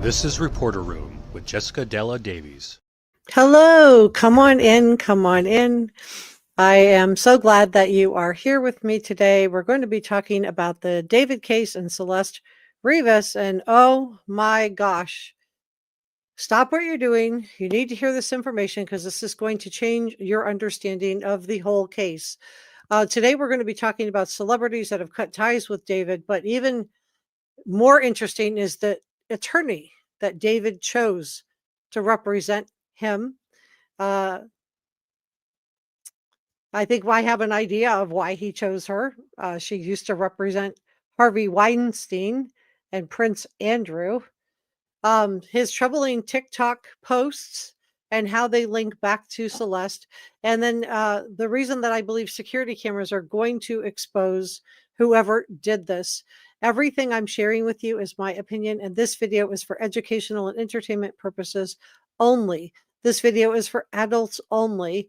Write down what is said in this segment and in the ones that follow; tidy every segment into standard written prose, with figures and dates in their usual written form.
This is Reporter Room with Jessica Della Davies. Hello, come on in, come on in. I am so glad that you are here with me today. We're going to be talking about the David case and Celeste Rivas, and oh my gosh, stop what you're doing. You need to hear this information because this is going to change your understanding of the whole case. Today, we're going to be talking about celebrities that have cut ties with David, but even more interesting is the attorney that David chose to represent him. Uh, I think I have an idea of why he chose her. She used to represent Harvey Weinstein and Prince Andrew. His troubling TikTok posts and how they link back to Celeste. And then the reason that I believe security cameras are going to expose whoever did this. Everything I'm sharing with you is my opinion, and this video is for educational and entertainment purposes only. This video is for adults only.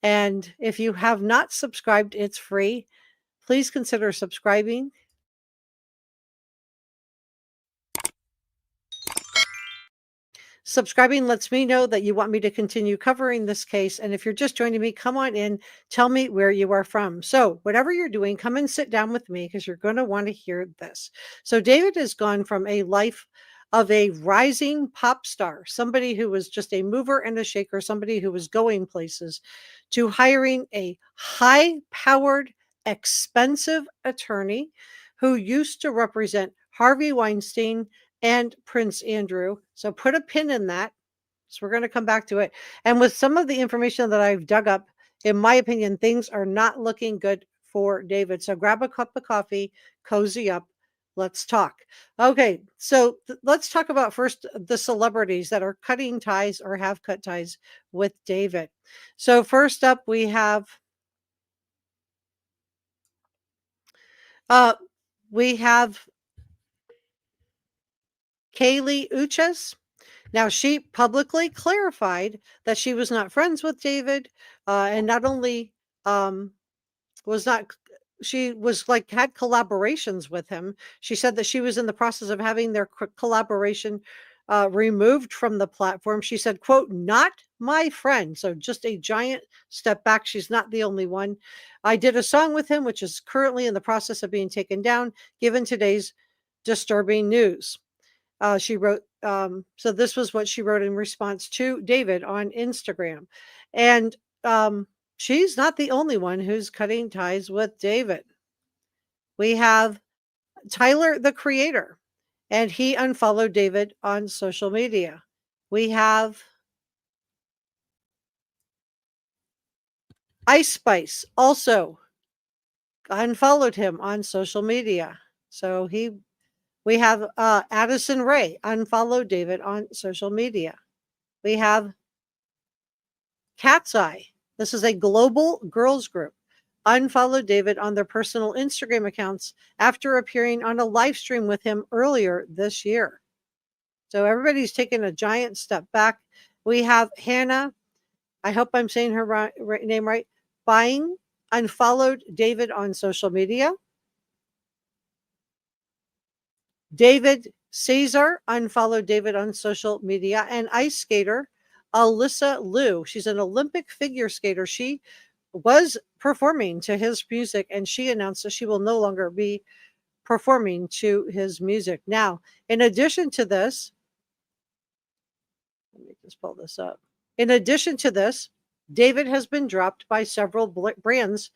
And if you have not subscribed, it's free. Please consider subscribing. Subscribing lets me know that you want me to continue covering this case. And if you're just joining me, come on in, tell me where you are from. So whatever you're doing, come and sit down with me because you're going to want to hear this. So David has gone from a life of a rising pop star, somebody who was just a mover and a shaker, somebody who was going places, to hiring a high-powered, expensive attorney who used to represent Harvey Weinstein and Prince Andrew. So put a pin in that. So we're going to come back to it. And with some of the information that I've dug up, in my opinion, things are not looking good for David. So grab a cup of coffee, cozy up. Let's talk. Okay, so let's talk about first the celebrities that are cutting ties or have cut ties with David. So first up, we have Kaylee Uchis. Now, she publicly clarified that she was not friends with David, and not only was not, she was like had collaborations with him. She said that she was in the process of having their collaboration removed from the platform. She said, quote, "Not my friend." So just a giant step back. She's not the only one. "I did a song with him, which is currently in the process of being taken down, given today's disturbing news." She wrote, so this was what she wrote in response to David on Instagram. And she's not the only one who's cutting ties with David. We have Tyler, the creator, and he unfollowed David on social media. We have Ice Spice also unfollowed him on social media. So we have Addison Rae unfollowed David on social media. We have Cat's Eye. This is a global girls group. Unfollowed David on their personal Instagram accounts after appearing on a live stream with him earlier this year. So everybody's taken a giant step back. We have Hannah, I hope I'm saying her name right, Buying, unfollowed David on social media. David Caesar unfollowed David on social media. And ice skater Alyssa Liu, she's an Olympic figure skater. She was performing to his music, and she announced that she will no longer be performing to his music. Now, in addition to this, let me just pull this up. In addition to this, David has been dropped by several brands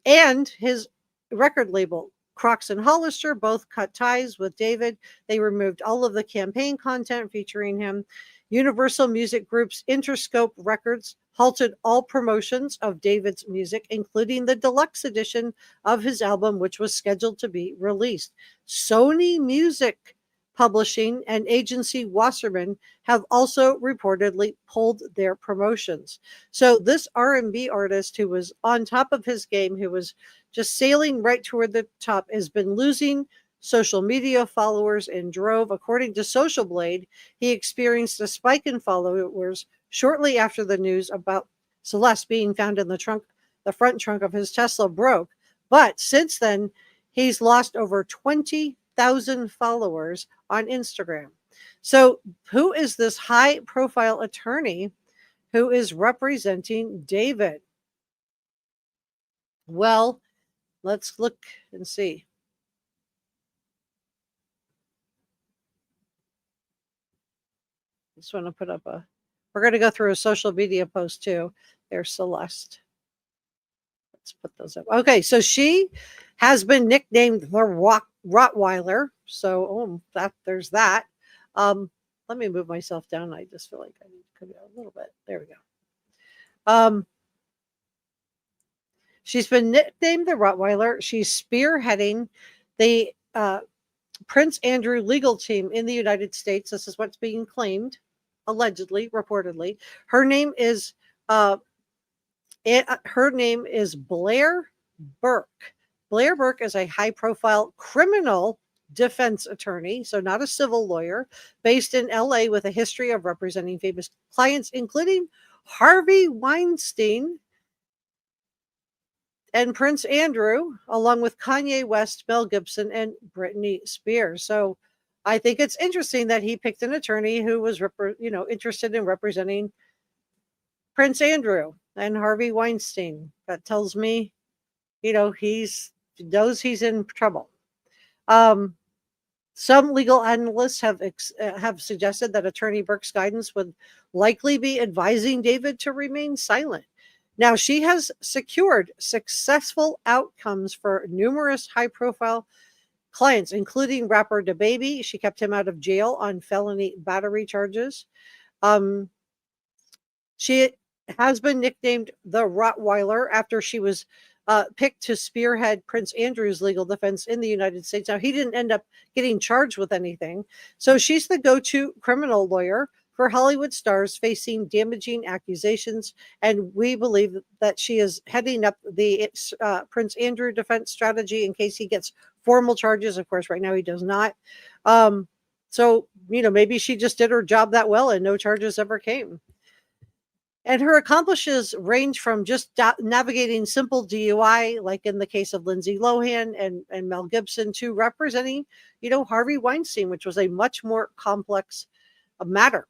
and his record label. Crocs and Hollister both cut ties with David. They removed all of the campaign content featuring him. Universal Music Group's Interscope Records halted all promotions of David's music, including the deluxe edition of his album, which was scheduled to be released. Sony Music Publishing and agency Wasserman have also reportedly pulled their promotions. So this R&B artist who was on top of his game, who was just sailing right toward the top, has been losing social media followers in drove. According to Social Blade, he experienced a spike in followers shortly after the news about Celeste being found in the front trunk of his Tesla broke. But since then, he's lost over 20,000 followers on Instagram. So, who is this high profile attorney who is representing David? Well, let's look and see. Just want to put up we're going to go through a social media post too. There's Celeste. Let's put those up. Okay, so she has been nicknamed the Rottweiler. So, there's that. Let me move myself down. I just feel like I need to come down a little bit. There we go. She's been nicknamed the Rottweiler. She's spearheading the Prince Andrew legal team in the United States. This is what's being claimed, allegedly, reportedly. Her name is Blair Burke. Blair Burke is a high-profile criminal defense attorney, so not a civil lawyer, based in LA with a history of representing famous clients, including Harvey Weinstein and Prince Andrew, along with Kanye West, Mel Gibson, and Britney Spears. So I think it's interesting that he picked an attorney who was, interested in representing Prince Andrew and Harvey Weinstein. That tells me, he knows he's in trouble. Some legal analysts have suggested that Attorney Burke's guidance would likely be advising David to remain silent. Now, she has secured successful outcomes for numerous high-profile clients, including rapper DaBaby. She kept him out of jail on felony battery charges. She has been nicknamed the Rottweiler after she was picked to spearhead Prince Andrew's legal defense in the United States. Now, he didn't end up getting charged with anything. So she's the go-to criminal lawyer for Hollywood stars facing damaging accusations. And we believe that she is heading up the Prince Andrew defense strategy in case he gets formal charges. Of course, right now he does not. So, maybe she just did her job that well and no charges ever came. And her accomplishments range from just navigating simple DUI, like in the case of Lindsay Lohan and Mel Gibson, to representing, Harvey Weinstein, which was a much more complex matter.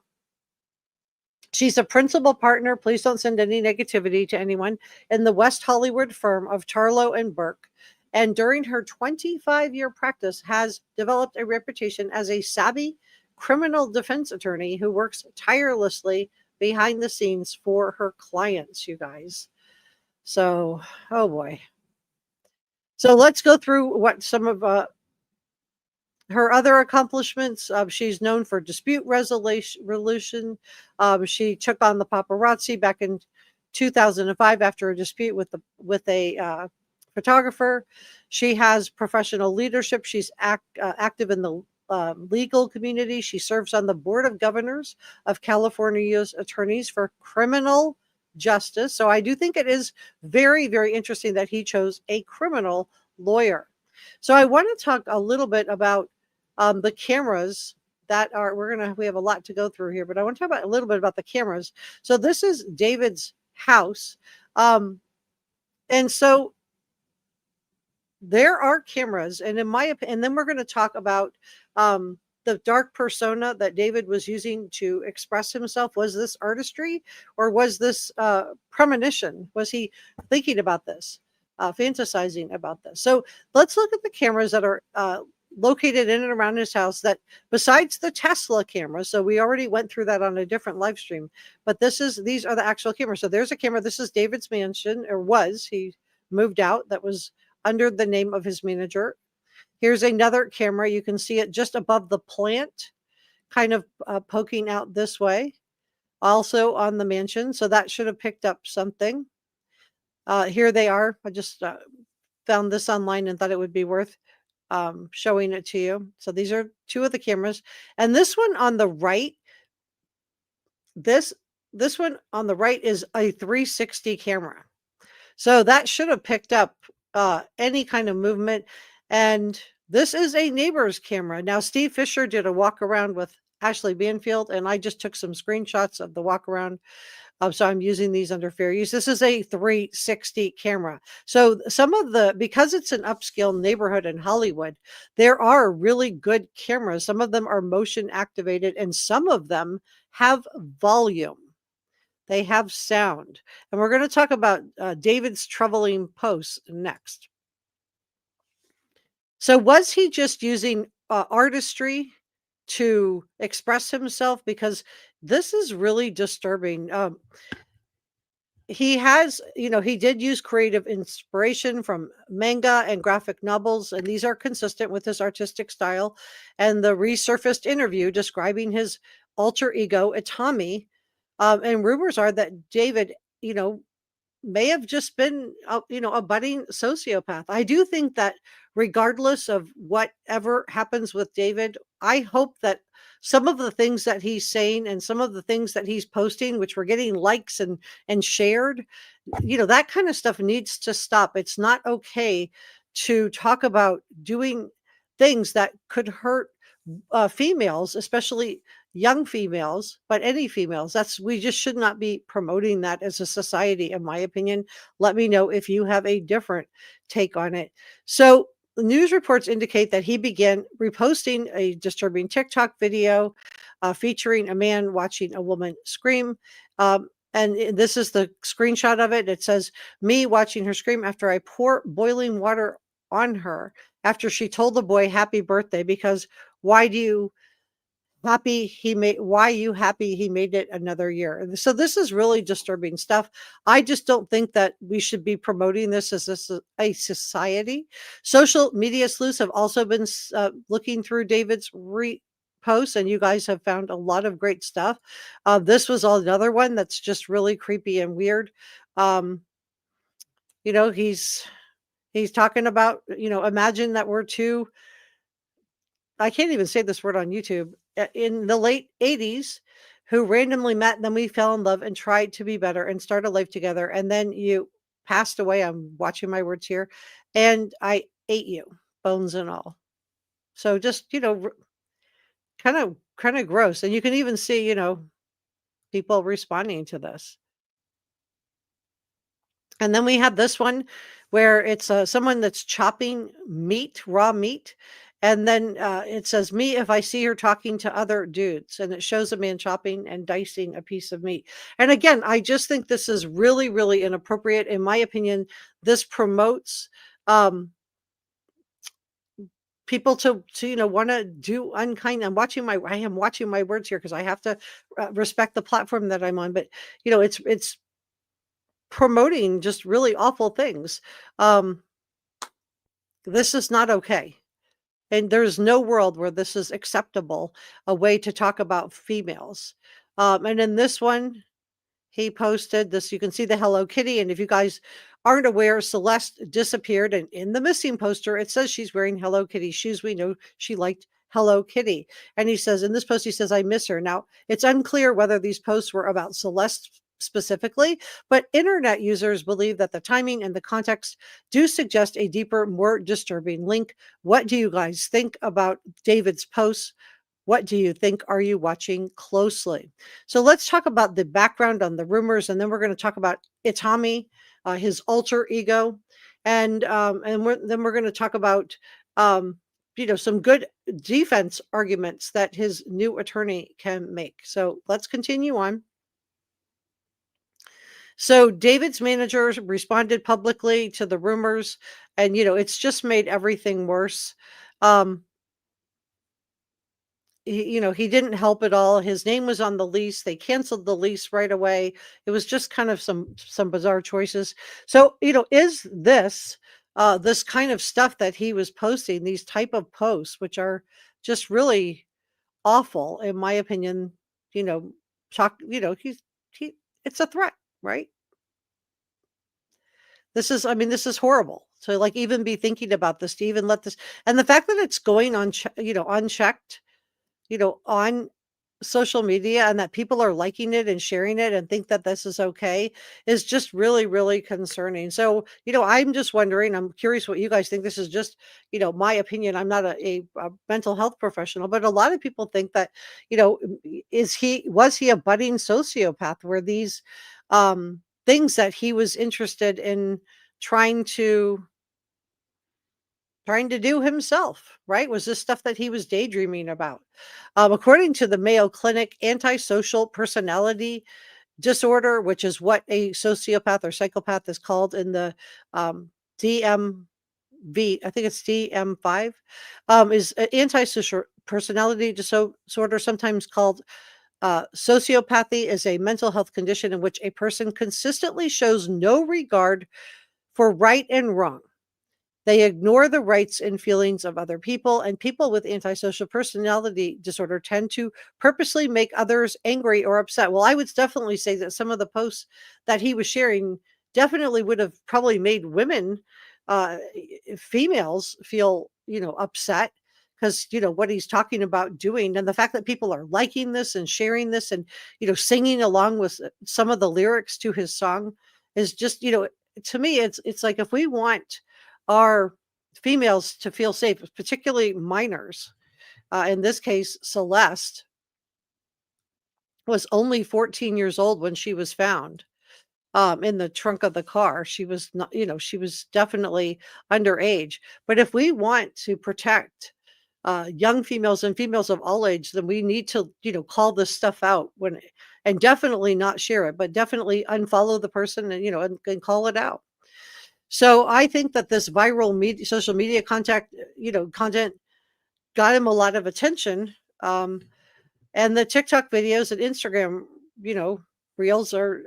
She's a principal partner, please don't send any negativity to anyone, in the West Hollywood firm of Tarlow and Burke. And during her 25-year practice has developed a reputation as a savvy criminal defense attorney who works tirelessly behind the scenes for her clients, you guys. So, oh boy. So let's go through what some of her other accomplishments. She's known for dispute resolution. She took on the paparazzi back in 2005 after a dispute with a photographer. She has professional leadership. She's active in the legal community. She serves on the board of governors of California's attorneys for criminal justice. So I do think it is very, very interesting that he chose a criminal lawyer. So I want to talk a little bit about the cameras that are, we have a lot to go through here, but I want to talk about a little bit about the cameras. So this is David's house. And so there are cameras, and in my opinion, and then we're going to talk about the dark persona that David was using to express himself. Was this artistry, or was this premonition? Was he thinking about this, fantasizing about this? So let's look at the cameras that are located in and around his house, that besides the Tesla camera. So we already went through that on a different live stream, but these are the actual cameras. So there's a camera. This is David's mansion, or was. He moved out. That was under the name of his manager. Here's another camera. You can see it just above the plant, kind of poking out this way, also on the mansion. So that should have picked up something. Here they are. I just found this online and thought it would be worth showing it to you. So these are two of the cameras. And this one on the right, this one on the right is a 360 camera. So that should have picked up any kind of movement. And this is a neighbor's camera. Now, Steve Fisher did a walk around with Ashley Banfield, and I just took some screenshots of the walk around. So I'm using these under fair use. This is a 360 camera. So because it's an upscale neighborhood in Hollywood, there are really good cameras. Some of them are motion activated and some of them have volume. They have sound. And we're going to talk about David's troubling posts next. So was he just using artistry to express himself? Because this is really disturbing. He has, he did use creative inspiration from manga and graphic novels, and these are consistent with his artistic style. And the resurfaced interview describing his alter ego, Itami. And rumors are that David, may have just been, a budding sociopath. I do think that regardless of whatever happens with David, I hope that some of the things that he's saying and some of the things that he's posting, which were getting likes and shared, that kind of stuff needs to stop. It's not okay to talk about doing things that could hurt females, especially young females, but any females. We just should not be promoting that as a society, in my opinion. Let me know if you have a different take on it. So the news reports indicate that he began reposting a disturbing TikTok video featuring a man watching a woman scream. And this is the screenshot of it. It says, "Me watching her scream after I pour boiling water on her after she told the boy happy birthday because why you happy he made it another year." And so this is really disturbing stuff. I just don't think that we should be promoting this as a society. Social media sleuths have also been looking through David's posts, and you guys have found a lot of great stuff. This was another one that's just really creepy and weird. He's talking about, imagine that we're two, I can't even say this word on YouTube, in the late 80s who randomly met, and then we fell in love and tried to be better and start a life together. And then you passed away. I'm watching my words here. And I ate you, bones and all. So just, kind of gross. And you can even see, people responding to this. And then we have this one where it's someone that's chopping meat, raw meat. And then it says, "Me if I see her talking to other dudes." And it shows a man chopping and dicing a piece of meat. And again, I just think this is really, really inappropriate. In my opinion, this promotes people to want to do unkind. I am watching my words here because I have to respect the platform that I'm on. But it's promoting just really awful things. This is not okay. And there's no world where this is acceptable, a way to talk about females. And in this one, he posted this. You can see the Hello Kitty. And if you guys aren't aware, Celeste disappeared. And in the missing poster, it says she's wearing Hello Kitty shoes. We know she liked Hello Kitty. And he says, in this post, he says, "I miss her." Now, it's unclear whether these posts were about Celeste specifically, but internet users believe that the timing and the context do suggest a deeper, more disturbing link. What do you guys think about David's posts? What do you think? Are you watching closely? So let's talk about the background on the rumors, and then we're going to talk about Itami, his alter ego, and then we're going to talk about some good defense arguments that his new attorney can make. So let's continue on. So David's manager responded publicly to the rumors, and it's just made everything worse. He didn't help at all. His name was on the lease. They canceled the lease right away. It was just kind of some bizarre choices. So, is this this kind of stuff that he was posting, these type of posts, which are just really awful, in my opinion, it's a threat, right? This is horrible. So like even be thinking about this, to even let this, and the fact that it's going on, unchecked, on social media and that people are liking it and sharing it and think that this is okay is just really, really concerning. So, I'm just wondering, I'm curious what you guys think. This is just, my opinion. I'm not a mental health professional, but a lot of people think that, was he a budding sociopath? Were these things that he was interested in trying to do himself, right? Was this stuff that he was daydreaming about? According to the Mayo Clinic, antisocial personality disorder, which is what a sociopath or psychopath is called in the DMV, I think it's DM5, is antisocial personality disorder, sometimes called sociopathy, is a mental health condition in which a person consistently shows no regard for right and wrong. They ignore the rights and feelings of other people, and people with antisocial personality disorder tend to purposely make others angry or upset. Well, I would definitely say that some of the posts that he was sharing definitely would have probably made women, females, feel, upset because, what he's talking about doing. And the fact that people are liking this and sharing this and, singing along with some of the lyrics to his song is just, to me, it's like if we want our females to feel safe, particularly minors. In this case, Celeste was only 14 years old when she was found in the trunk of the car. She was not, she was definitely underage. But if we want to protect young females and females of all age, then we need to, call this stuff out and definitely not share it, but definitely unfollow the person and, and call it out. So I think that this viral social media content got him a lot of attention. And the TikTok videos and Instagram, reels are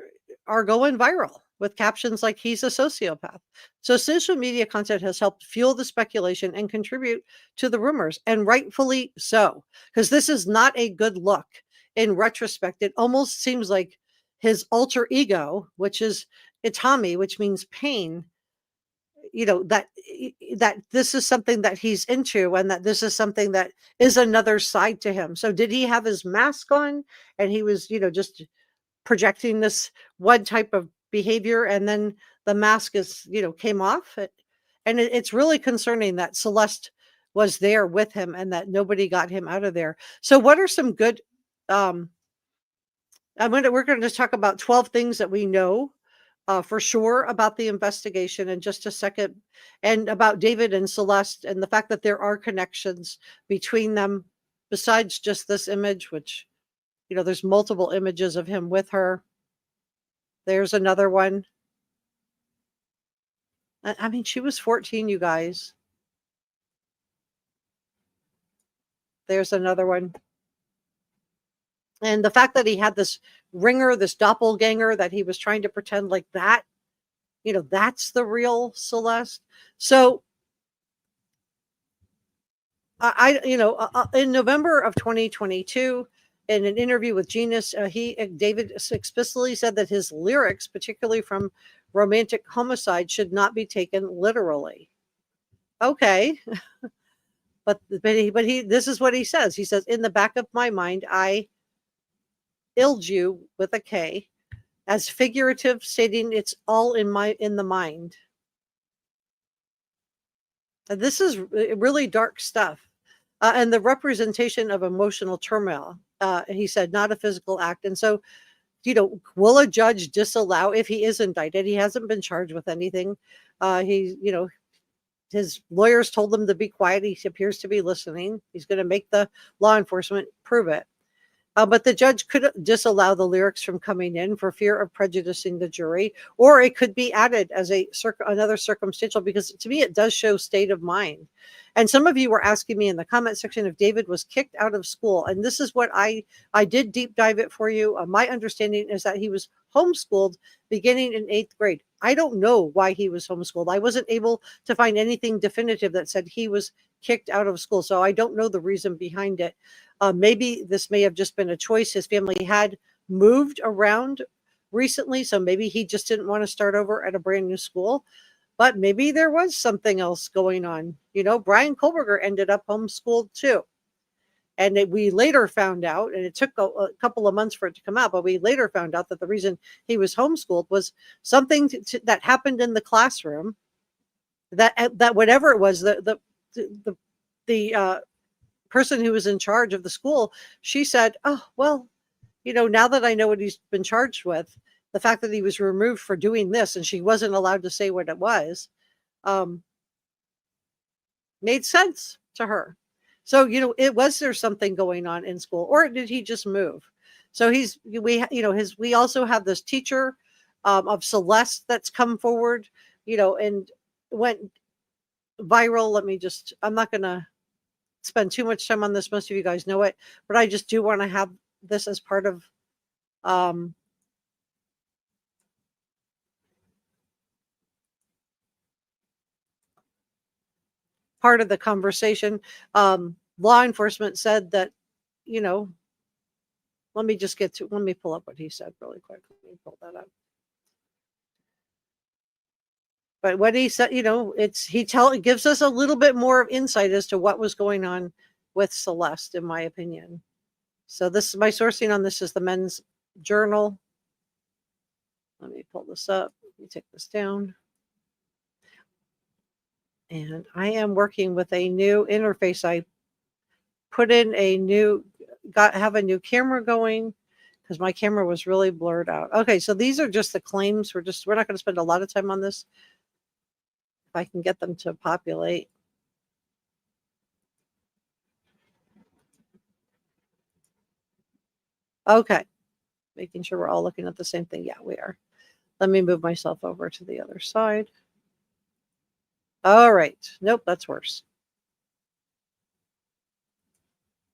going viral with captions like "he's a sociopath." So social media content has helped fuel the speculation and contribute to the rumors, and rightfully so, because this is not a good look. In retrospect, it almost seems like his alter ego, which is Itami, which means pain, that this is something that he's into and that this is something that is another side to him. So did he have his mask on and he was, just projecting this one type of behavior, and then the mask is, came off? And it's really concerning that Celeste was there with him and that nobody got him out of there. So what are some good we're going to just talk about 12 things that we know for sure about the investigation in just a second, and about David and Celeste and the fact that there are connections between them besides just this image, which, there's multiple images of him with her. There's another one. I mean, she was 14, you guys. There's another one. And the fact that he had this ringer, this doppelganger, that he was trying to pretend like that, that's the real Celeste. So in November of 2022, in an interview with Genius, David explicitly said that his lyrics, particularly from Romantic Homicide, should not be taken literally. Okay. but he this is what he says. He says, "In the back of my mind, I illed you," with a K, as figurative, stating it's all in the mind. This is really dark stuff. And the representation of emotional turmoil, he said, not a physical act. And so, will a judge disallow if he is indicted? He hasn't been charged with anything. His lawyers told him to be quiet. He appears to be listening. He's going to make the law enforcement prove it. But the judge could disallow the lyrics from coming in for fear of prejudicing the jury, or it could be added as another circumstantial, because to me it does show state of mind. And some of you were asking me in the comment section if David was kicked out of school, and this is what I did deep dive it for you. My understanding is that he was homeschooled beginning in 8th grade. I don't know why he was homeschooled. I wasn't able to find anything definitive that said he was kicked out of school, so I don't know the reason behind it. Maybe this may have just been a choice. His family had moved around recently, so maybe he just didn't want to start over at a brand new school. But maybe there was something else going on. Brian Kohlberger ended up homeschooled too. And we later found out, and it took a couple of months for it to come out, but we later found out that the reason he was homeschooled was something that happened in the classroom. That whatever it was, the person who was in charge of the school, she said, "Oh well, now that I know what he's been charged with, the fact that he was removed for doing this, and she wasn't allowed to say what it was, um, made sense to her." So, it was there something going on in school, or did he just move? So we also have this teacher of Celeste that's come forward, and went viral. I'm not going to spend too much time on this. Most of you guys know it, but I just do want to have this as part of um, the conversation. Law enforcement said that, you know, let me pull up what he said really quick. Let me pull that up. But what he said, it gives us a little bit more of insight as to what was going on with Celeste, in my opinion. So this is my sourcing on this is the Men's Journal. Let me pull this up. Let me take this down. And I am working with a new interface. I put in have a new camera going because my camera was really blurred out. Okay, so these are just the claims. We're not going to spend a lot of time on this. If I can get them to populate. Okay, making sure we're all looking at the same thing. Yeah, we are. Let me move myself over to the other side. All right. Nope, that's worse.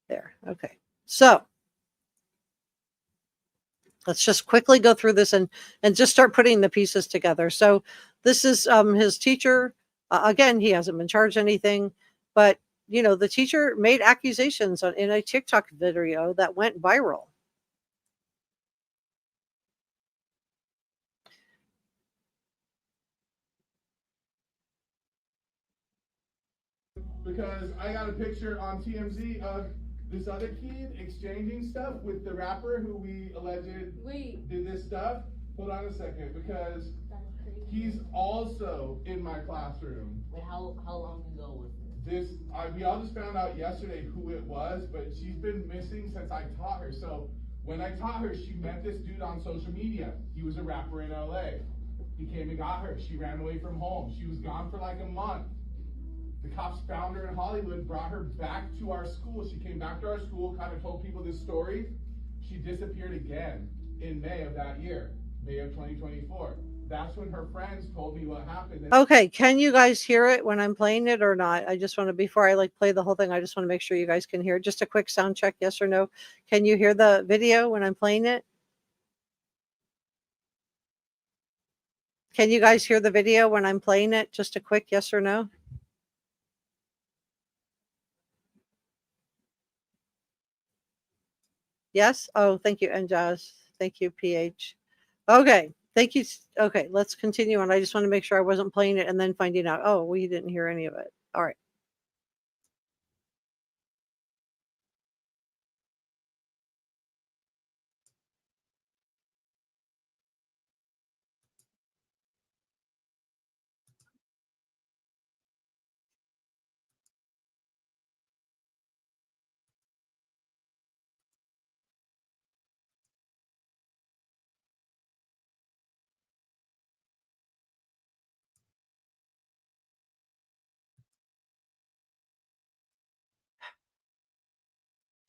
There. Okay. So let's just quickly go through this and just start putting the pieces together. So this is his teacher. Again, he hasn't been charged anything, but the teacher made accusations in a TikTok video that went viral. Because I got a picture on TMZ of this other kid exchanging stuff with the rapper who we alleged did this stuff. Hold on a second, because he's also in my classroom. Wait, how long ago was this? We all just found out yesterday who it was, but she's been missing since I taught her. So when I taught her, she met this dude on social media. He was a rapper in LA. He came and got her. She ran away from home. She was gone for like a month. The cops found her in Hollywood, brought her back to our school. She came back to our school, kind of told people this story. She disappeared again in May of that year, May of 2024. That's when her friends told me what happened. Okay, can you guys hear it when I'm playing it or not? I just want to, before I play the whole thing, I just want to make sure you guys can hear it. Just a quick sound check, yes or no. Can you hear the video when I'm playing it? Can you guys hear the video when I'm playing it? Just a quick yes or no. Yes? Oh, thank you, Njaz. Thank you, PH. Okay, thank you. Okay, let's continue on. I just want to make sure I wasn't playing it and then finding out, oh, we didn't hear any of it. All right.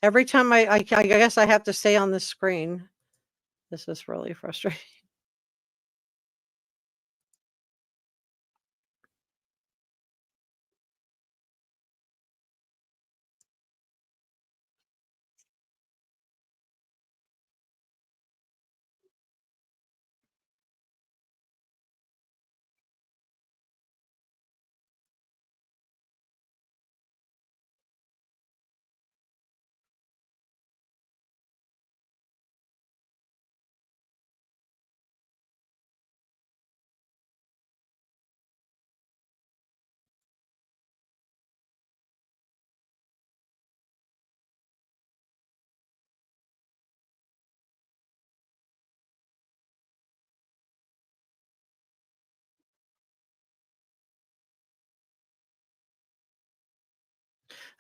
Every time I guess I have to stay on the screen. This is really frustrating.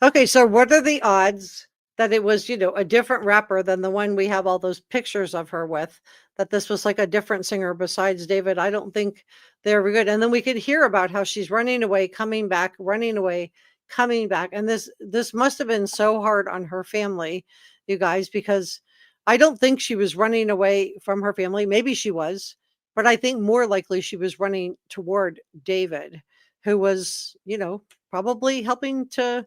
Okay, so what are the odds that it was, a different rapper than the one we have all those pictures of her with? That this was like a different singer besides David? I don't think they're good. And then we could hear about how she's running away, coming back, running away, coming back. And this must have been so hard on her family, you guys, because I don't think she was running away from her family. Maybe she was, but I think more likely she was running toward David, who was, probably helping to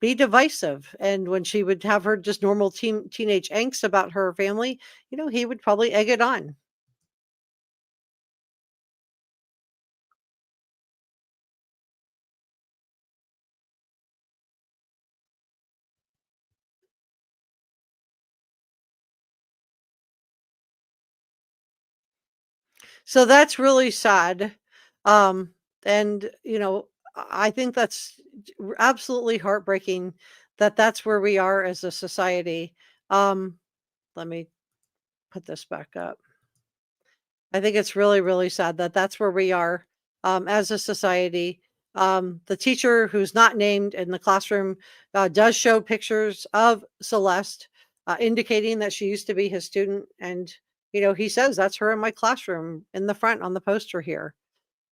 be divisive. And when she would have her just normal teenage angst about her family, he would probably egg it on. So that's really sad. Um, and I think that's absolutely heartbreaking that that's where we are as a society. Um, Let me put this back up. I think it's really, really sad that that's where we are as a society. The teacher who's not named in the classroom does show pictures of Celeste, indicating that she used to be his student. And, he says that's her in my classroom in the front on the poster here.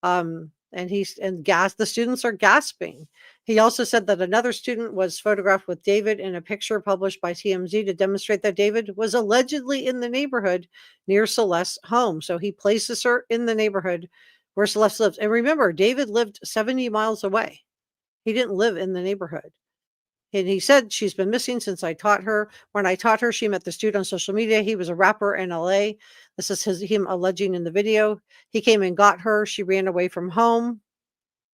And the students are gasping. He also said that another student was photographed with David in a picture published by TMZ to demonstrate that David was allegedly in the neighborhood near Celeste's home. So he places her in the neighborhood where Celeste lives. And remember, David lived 70 miles away. He didn't live in the neighborhood. And he said she's been missing since I taught her. When I taught her, she met the dude on social media. He was a rapper in LA. This is him alleging in the video. He came and got her. She ran away from home.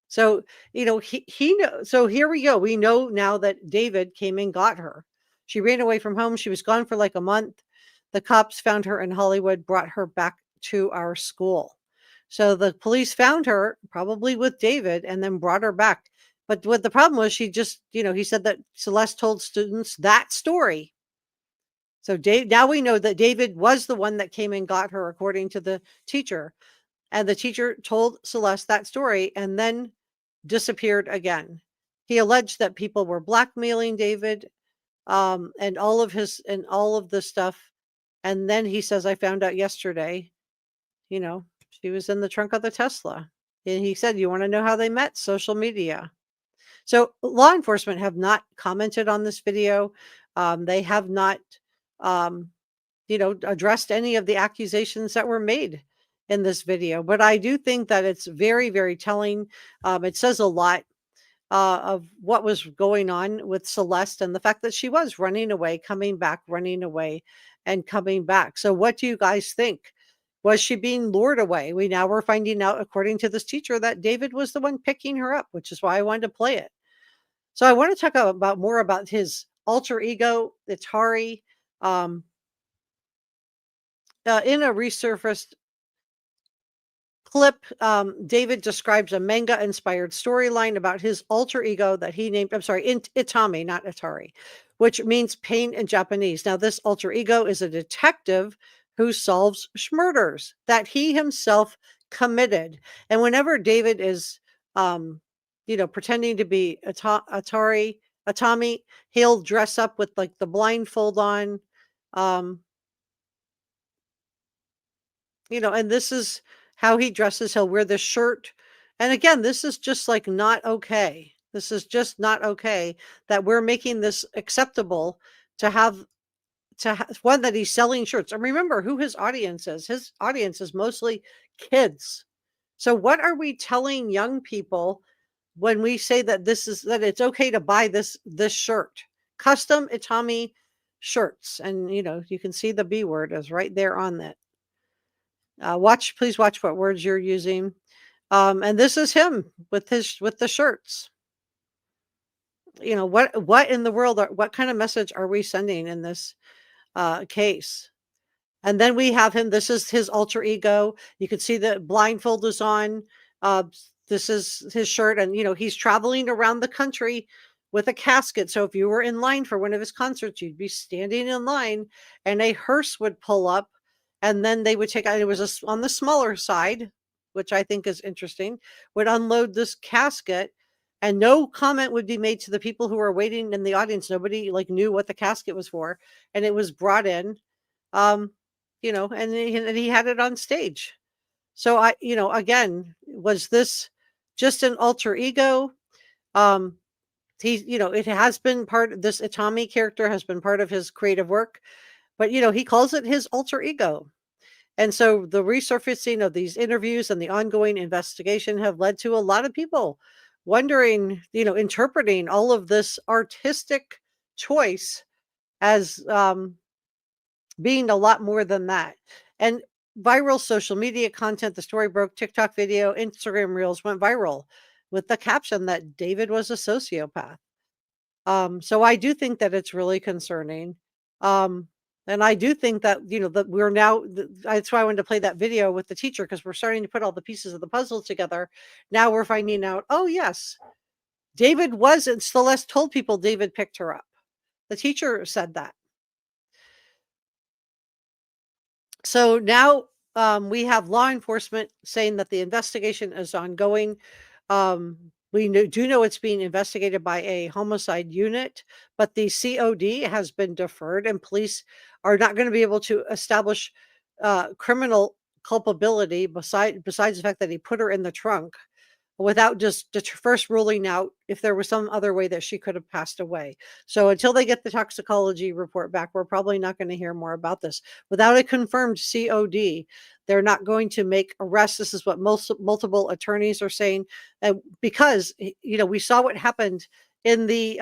So, he knows. So here we go. We know now that David came and got her. She ran away from home. She was gone for like a month. The cops found her in Hollywood, brought her back to our school. So the police found her probably with David and then brought her back. But what the problem was, she just, he said that Celeste told students that story. So now we know that David was the one that came and got her, according to the teacher. And the teacher told Celeste that story and then disappeared again. He alleged that people were blackmailing David, and all of the stuff. And then he says, I found out yesterday, she was in the trunk of the Tesla. And he said, you want to know how they met? Social media. So law enforcement have not commented on this video. They have not, addressed any of the accusations that were made in this video. But I do think that it's very, very telling. It says a lot of what was going on with Celeste and the fact that she was running away, coming back, running away, and coming back. So what do you guys think? Was she being lured away? We're finding out, according to this teacher, that David was the one picking her up, which is why I wanted to play it. So I want to talk about more about his alter ego, Atari. In a resurfaced clip, David describes a manga-inspired storyline about his alter ego that he named, Itami, not Atari, which means pain in Japanese. Now, this alter ego is a detective who solves murders that he himself committed. And whenever David is, pretending to be Atami, he'll dress up with like the blindfold on, and this is how he dresses. He'll wear this shirt. And again, this is just like not okay. This is just not okay that we're making this acceptable to have one that he's selling shirts. And remember who his audience is. His audience is mostly kids. So what are we telling young people when we say that that it's okay to buy this shirt? Custom Itami shirts. And you can see the B word is right there on that. Please watch what words you're using. And this is him with the shirts. What in the world, what kind of message are we sending in this case? And then we have him. This is his alter ego. You can see the blindfold is on. This is his shirt. And, he's traveling around the country with a casket. So if you were in line for one of his concerts, you'd be standing in line and a hearse would pull up. And then they would take out, it was on the smaller side, which I think is interesting, would unload this casket. and no comment would be made to the people who were waiting in the audience. Nobody like knew what the casket was for, and it was brought in, and he had it on stage. So again, was this just an alter ego? It has been this Itami character has been part of his creative work, but he calls it his alter ego. And so the resurfacing of these interviews and the ongoing investigation have led to a lot of people wondering, interpreting all of this artistic choice as being a lot more than that. And viral social media content, the story broke, TikTok video, Instagram reels went viral with the caption that David was a sociopath. So I do think that it's really concerning. And I do think that, that we're now, that's why I wanted to play that video with the teacher, because we're starting to put all the pieces of the puzzle together. Now we're finding out, oh, yes, David and Celeste told people David picked her up. The teacher said that. So now we have law enforcement saying that the investigation is ongoing. We do know it's being investigated by a homicide unit, but the COD has been deferred, and police are not going to be able to establish criminal culpability besides the fact that he put her in the trunk, without just first ruling out if there was some other way that she could have passed away. So until they get the toxicology report back, we're probably not going to hear more about this. Without a confirmed COD, they're not going to make arrests. This is what multiple attorneys are saying, because we saw what happened in the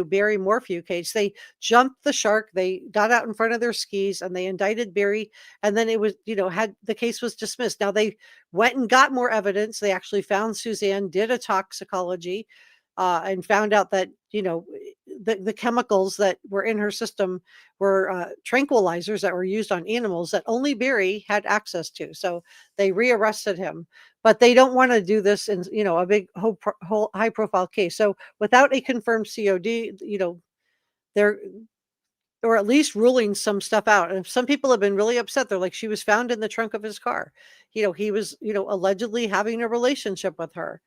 Barry Morphew case. They jumped the shark, they got out in front of their skis, and they indicted Barry, and then it was, the case was dismissed. Now they went and got more evidence. They actually found Suzanne, did a toxicology, and found out that, the chemicals that were in her system were tranquilizers that were used on animals that only Barry had access to. So they rearrested him, but they don't want to do this in, a big high profile case. So without a confirmed COD, they're, or at least ruling some stuff out. And some people have been really upset. They're like, she was found in the trunk of his car. He was, allegedly having a relationship with her.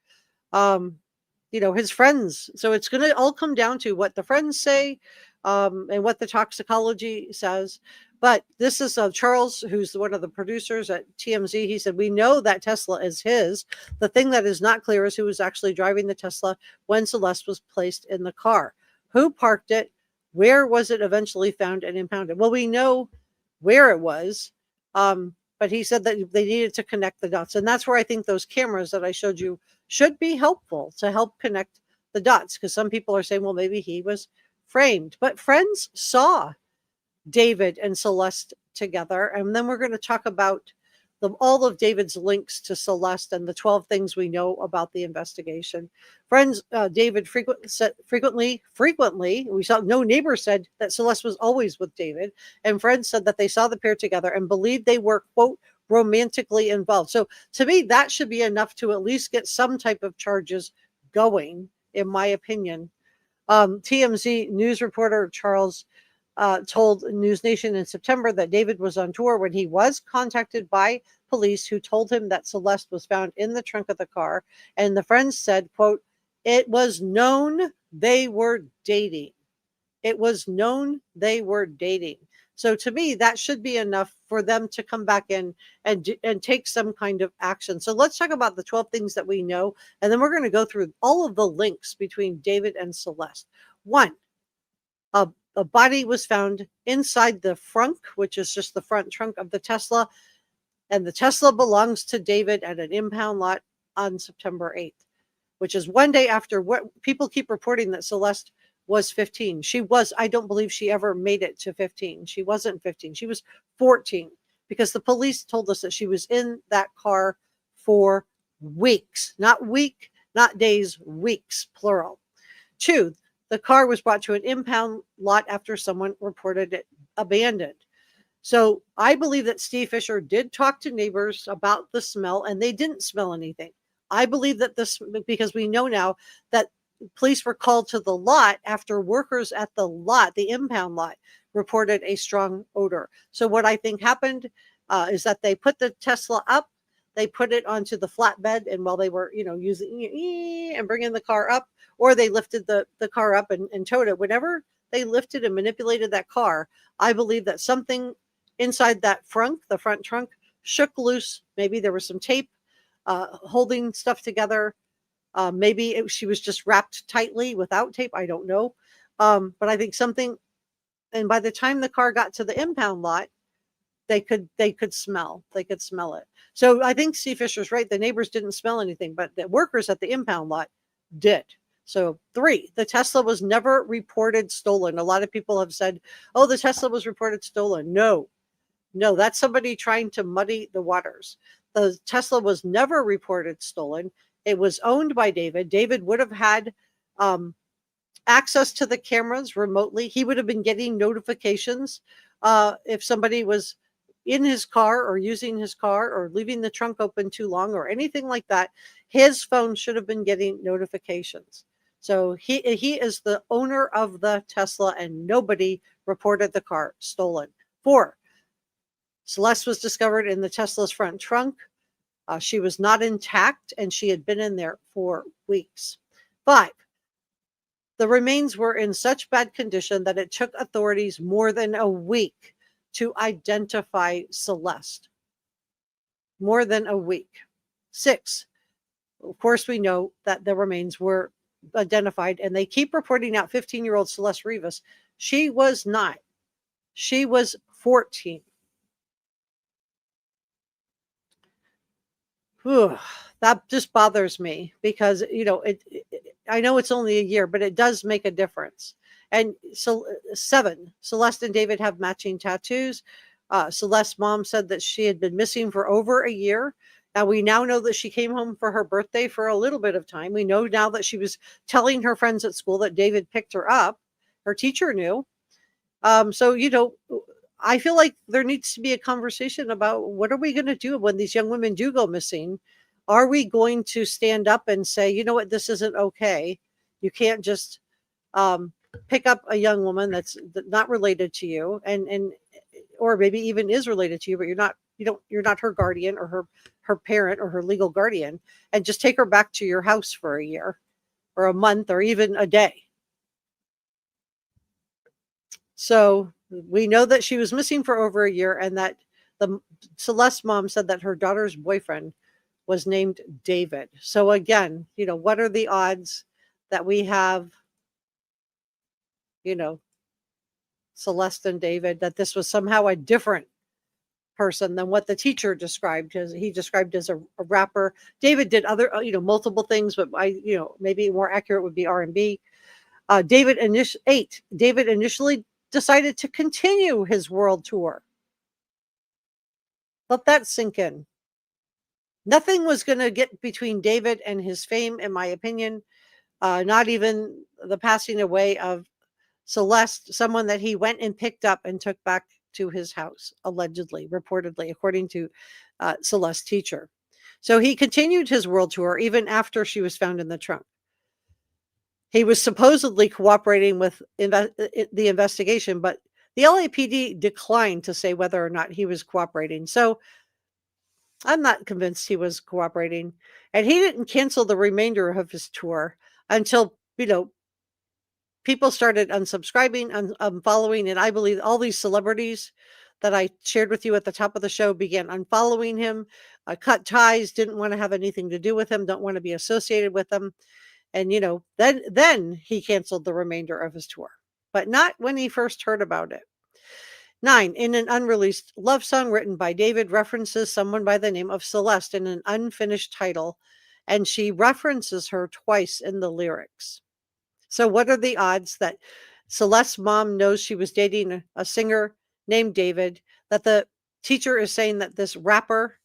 His friends. So it's going to all come down to what the friends say, and what the toxicology says. But this is Charles, who's one of the producers at TMZ. He said, we know that Tesla is his. The thing that is not clear is who was actually driving the Tesla when Celeste was placed in the car. Who parked it? Where was it eventually found and impounded? Well, we know where it was. But he said that they needed to connect the dots. And that's where I think those cameras that I showed you should be helpful to help connect the dots. Because some people are saying, well, maybe he was framed. But friends saw David and Celeste together. And then we're going to talk about all of David's links to Celeste and the 12 things we know about the investigation. Friends, David frequently, we saw no neighbor said that Celeste was always with David. And friends said that they saw the pair together and believed they were, quote, romantically involved. So to me, that should be enough to at least get some type of charges going, in my opinion. TMZ news reporter Charles told News Nation in September that David was on tour when he was contacted by police who told him that Celeste was found in the trunk of the car. And the friends said, quote, it was known they were dating. It was known they were dating. So to me, that should be enough for them to come back in and take some kind of action. So let's talk about the 12 things that we know. And then we're going to go through all of the links between David and Celeste. One, a body was found inside the frunk, which is just the front trunk of the Tesla. And the Tesla belongs to David at an impound lot on September 8th, which is one day after what people keep reporting that Celeste was 15. She was, I don't believe she ever made it to 15. She wasn't 15. She was 14, because the police told us that she was in that car for weeks, not days, weeks, plural. Two, the car was brought to an impound lot after someone reported it abandoned. So I believe that Steve Fisher did talk to neighbors about the smell, and they didn't smell anything. I believe that because we know now that police were called to the lot after workers at the lot, the impound lot, reported a strong odor. So what I think happened is that they put the Tesla up, they put it onto the flatbed, and while they were, using and bringing the car up, or they lifted the car up and towed it, whenever they lifted and manipulated that car, I believe that something inside that frunk, the front trunk, shook loose. Maybe there was some tape holding stuff together. Maybe she was just wrapped tightly without tape. I don't know. But I think something, and by the time the car got to the impound lot, they could smell it. So I think C. Fisher's right. The neighbors didn't smell anything, but the workers at the impound lot did. So 3, the Tesla was never reported stolen. A lot of people have said, oh, the Tesla was reported stolen. No, that's somebody trying to muddy the waters. The Tesla was never reported stolen. It was owned by David. David would have had access to the cameras remotely. He would have been getting notifications if somebody was in his car or using his car or leaving the trunk open too long or anything like that. His phone should have been getting notifications. So he is the owner of the Tesla, and nobody reported the car stolen. 4, Celeste was discovered in the Tesla's front trunk. She was not intact, and she had been in there for weeks. 5, the remains were in such bad condition that it took authorities more than a week to identify Celeste. More than a week. 6, of course, we know that the remains were identified, and they keep reporting out 15-year-old Celeste Rivas. She was not. She was 14. Whew, that just bothers me because, I know it's only a year, but it does make a difference. And so 7, Celeste and David have matching tattoos. Celeste's mom said that she had been missing for over a year. Now, we now know that she came home for her birthday for a little bit of time. We know now that she was telling her friends at school that David picked her up. Her teacher knew. So, I feel like there needs to be a conversation about what are we going to do when these young women do go missing? Are we going to stand up and say, you know what, this isn't okay? You can't just pick up a young woman that's not related to you, and or maybe even is related to you, but you're not her guardian or her parent or her legal guardian, and just take her back to your house for a year or a month or even a day. So we know that she was missing for over a year, and that the Celeste mom said that her daughter's boyfriend was named David. So again, what are the odds that we have, Celeste and David, that this was somehow a different person than what the teacher described, as he described as a rapper. David did other, multiple things, but maybe more accurate would be R&B. David initially decided to continue his world tour. Let that sink in. Nothing was going to get between David and his fame, in my opinion. Not even the passing away of Celeste, someone that he went and picked up and took back to his house, allegedly, reportedly, according to Celeste's teacher. So he continued his world tour even after she was found in the trunk. He was supposedly cooperating with the investigation, but the LAPD declined to say whether or not he was cooperating. So I'm not convinced he was cooperating. And he didn't cancel the remainder of his tour until, people started unsubscribing, unfollowing. And I believe all these celebrities that I shared with you at the top of the show began unfollowing him, cut ties, didn't want to have anything to do with him, don't want to be associated with him. And, then he canceled the remainder of his tour, but not when he first heard about it. 9, in an unreleased love song written by David, references someone by the name of Celeste in an unfinished title, and she references her twice in the lyrics. So what are the odds that Celeste's mom knows she was dating a singer named David, that the teacher is saying that this rapper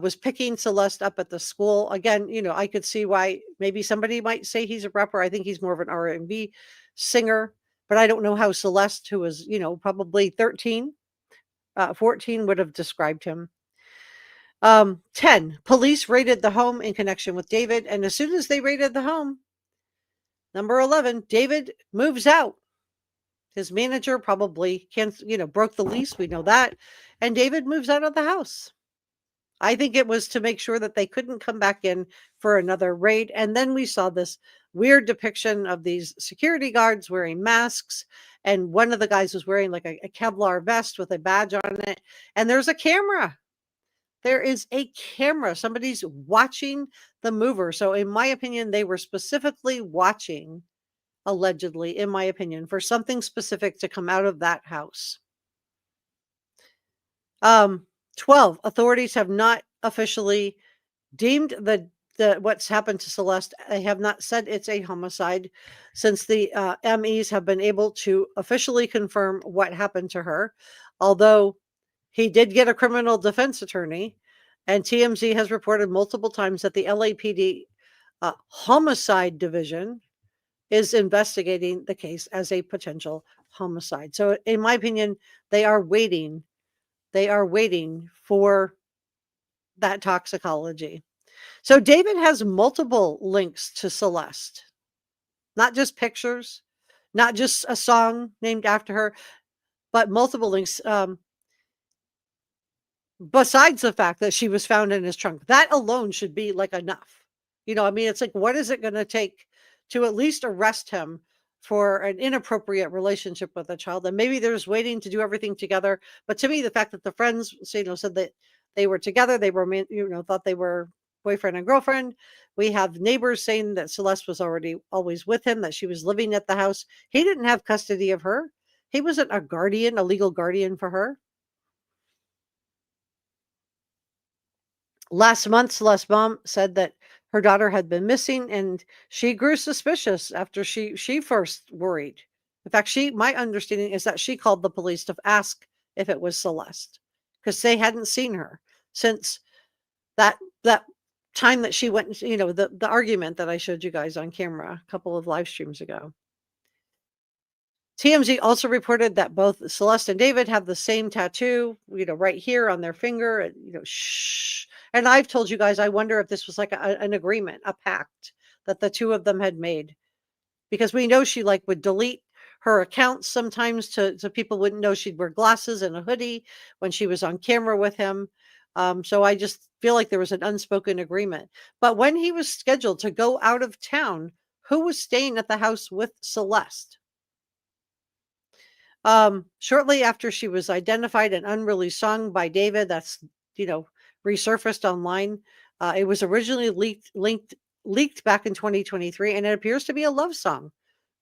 was picking Celeste up at the school? Again, I could see why maybe somebody might say he's a rapper. I think he's more of an R&B singer, but I don't know how Celeste, who was, probably 13, 14, would have described him. 10, police raided the home in connection with David. And as soon as they raided the home, number 11, David moves out. His manager probably broke the lease. We know that. And David moves out of the house. I think it was to make sure that they couldn't come back in for another raid. And then we saw this weird depiction of these security guards wearing masks. And one of the guys was wearing like a Kevlar vest with a badge on it. And there's a camera. There is a camera. Somebody's watching the mover. So, in my opinion, they were specifically watching, allegedly, in my opinion, for something specific to come out of that house. 12, authorities have not officially deemed the what's happened to Celeste. They have not said it's a homicide since the MEs have been able to officially confirm what happened to her. Although he did get a criminal defense attorney, and TMZ has reported multiple times that the LAPD homicide division is investigating the case as a potential homicide. So, in my opinion, they are waiting. They are waiting for that toxicology. So David has multiple links to Celeste, not just pictures, not just a song named after her, but multiple links. Besides the fact that she was found in his trunk, that alone should be like enough. I mean, it's like, what is it going to take to at least arrest him for an inappropriate relationship with a child? And maybe they're just waiting to do everything together. But to me, the fact that the friends, said that they were together, they were, thought they were boyfriend and girlfriend. We have neighbors saying that Celeste was always with him, that she was living at the house. He didn't have custody of her. He wasn't a legal guardian for her. Last month, Celeste's mom said that her daughter had been missing, and she grew suspicious after she first worried. In fact, my understanding is that she called the police to ask if it was Celeste, because they hadn't seen her since that time that she went, the argument that I showed you guys on camera a couple of live streams ago. TMZ also reported that both Celeste and David have the same tattoo, right here on their finger, and, shh. And I've told you guys, I wonder if this was like an agreement, a pact that the two of them had made, because we know she would delete her accounts sometimes so people wouldn't know she'd wear glasses and a hoodie when she was on camera with him. So I just feel like there was an unspoken agreement. But when he was scheduled to go out of town, who was staying at the house with Celeste? Shortly after she was identified, an unreleased song by David that's, resurfaced online. It was originally leaked back in 2023, and it appears to be a love song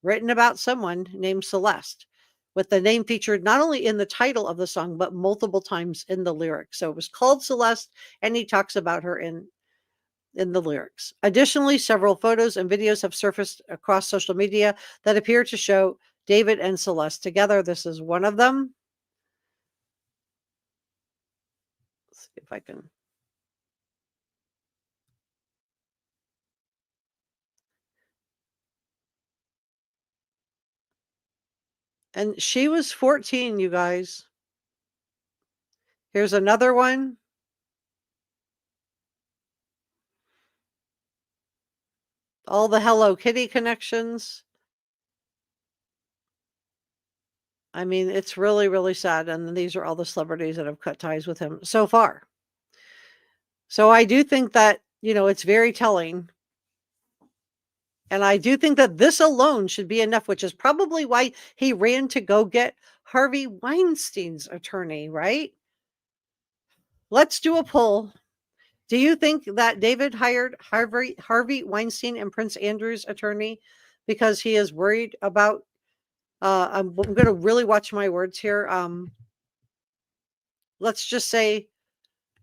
written about someone named Celeste, with the name featured not only in the title of the song, but multiple times in the lyrics. So it was called Celeste, and he talks about her in the lyrics. Additionally, several photos and videos have surfaced across social media that appear to show David and Celeste together. This is one of them. Let's see if I can. And she was 14, you guys. Here's another one. All the Hello Kitty connections. I mean, it's really, really sad. And these are all the celebrities that have cut ties with him so far. So I do think that, it's very telling. And I do think that this alone should be enough, which is probably why he ran to go get Harvey Weinstein's attorney, right? Let's do a poll. Do you think that David hired Harvey Weinstein and Prince Andrew's attorney because he is worried about, I'm going to really watch my words here. Let's just say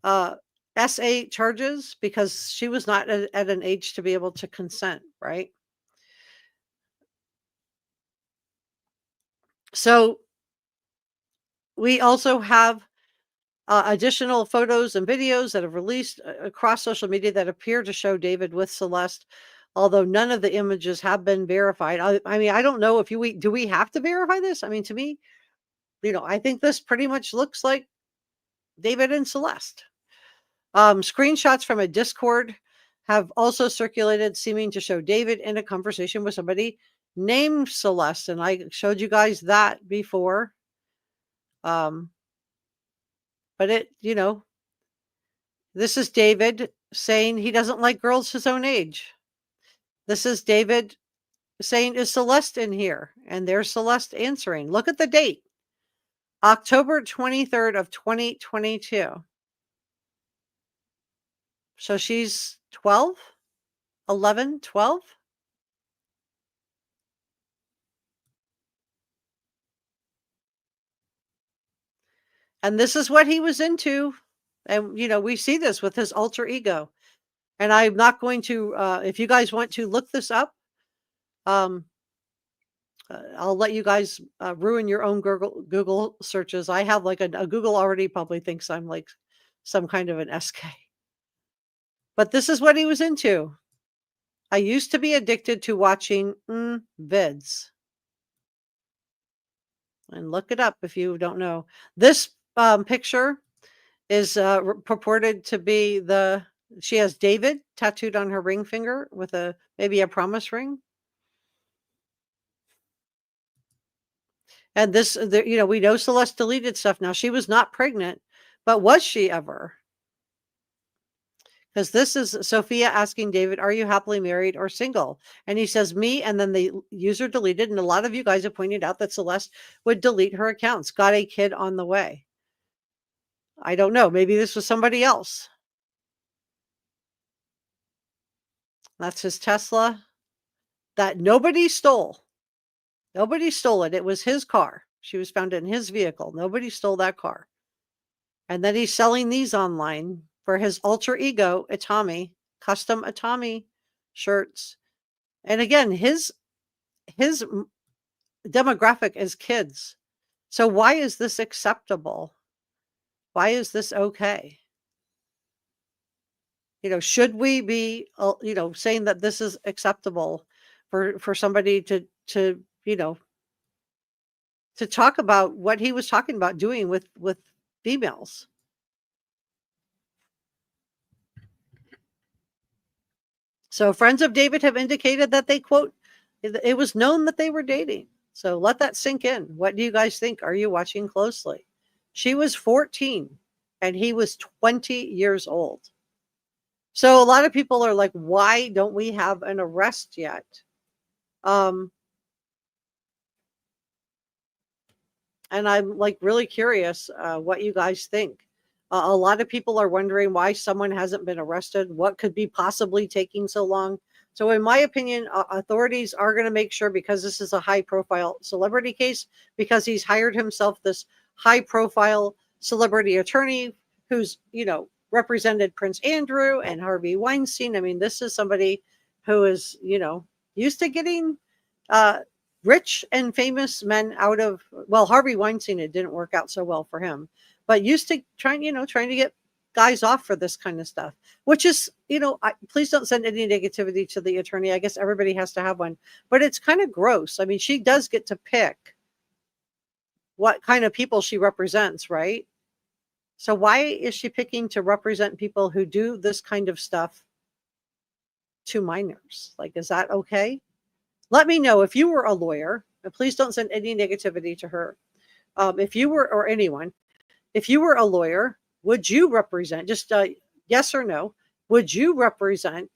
SA charges, because she was not at an age to be able to consent, right? So we also have additional photos and videos that have released across social media that appear to show David with Celeste, although none of the images have been verified. I mean, I don't know if do we have to verify this? I mean, to me, I think this pretty much looks like David and Celeste. Screenshots from a Discord have also circulated, seeming to show David in a conversation with somebody named Celeste, and I showed you guys that before. But it, This is David saying he doesn't like girls his own age. This is David saying, is Celeste in here? And there's Celeste answering. Look at the date. October 23rd of 2022. So she's 12, 11, 12. And this is what he was into. And, we see this with his alter ego. And I'm not going to, if you guys want to look this up, I'll let you guys ruin your own Google searches. I have like a Google already probably thinks I'm like some kind of an SK. But this is what he was into. I used to be addicted to watching vids. And look it up if you don't know. This picture is purported to be she has David tattooed on her ring finger with maybe a promise ring. And this, we know Celeste deleted stuff. Now, she was not pregnant, but was she ever? Because this is Sophia asking David, are you happily married or single? And he says, me, and then the user deleted. And a lot of you guys have pointed out that Celeste would delete her accounts. Got a kid on the way. I don't know. Maybe this was somebody else. That's his Tesla that nobody stole. Nobody stole it. It was his car. She was found in his vehicle. Nobody stole that car. And then he's selling these online for his alter ego, Itami, custom Itami shirts. And again, his demographic is kids. So why is this acceptable? Why is this okay? Should we be, saying that this is acceptable for somebody to talk about what he was talking about doing with females? So friends of David have indicated that they, quote, it was known that they were dating. So let that sink in. What do you guys think? Are you watching closely? She was 14 and he was 20 years old. So a lot of people are like, why don't we have an arrest yet? And I'm like really curious what you guys think. A lot of people are wondering why someone hasn't been arrested. What could be possibly taking so long? So in my opinion, authorities are going to make sure, because this is a high profile celebrity case, because he's hired himself this high profile celebrity attorney who's, represented Prince Andrew and Harvey Weinstein. I mean, this is somebody who is, used to getting rich and famous men out of, well, Harvey Weinstein, it didn't work out so well for him, but used to trying to get guys off for this kind of stuff, which is, please don't send any negativity to the attorney. I guess everybody has to have one, but it's kind of gross. I mean, she does get to pick what kind of people she represents, right? So why is she picking to represent people who do this kind of stuff to minors? Like, is that okay? Let me know if you were a lawyer, and please don't send any negativity to her. If you were, or anyone, if you were a lawyer, would you represent, just yes or no, would you represent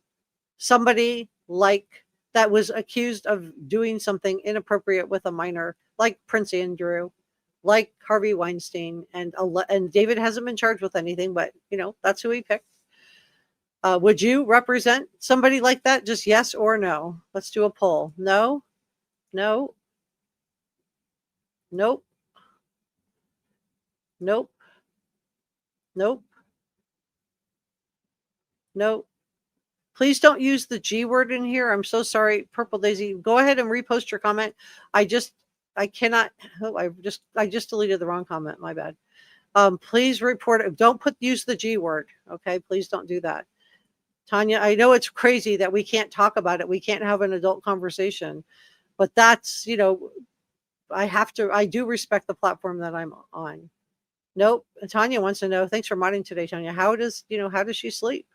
somebody like that was accused of doing something inappropriate with a minor, like Prince Andrew, like Harvey Weinstein, and David hasn't been charged with anything, but that's who he picked. Would you represent somebody like that? Just yes or no. Let's do a poll. No, no, nope, nope, nope, nope. Please don't use the G word in here. I'm so sorry, Purple Daisy. Go ahead and repost your comment. I cannot. Oh, I just deleted the wrong comment. My bad. Please report it. Don't use the G word. Okay, please don't do that. Tanya, I know it's crazy that we can't talk about it. We can't have an adult conversation, but that's, I do respect the platform that I'm on. Nope. Tanya wants to know, thanks for modding today, Tanya. How does she sleep?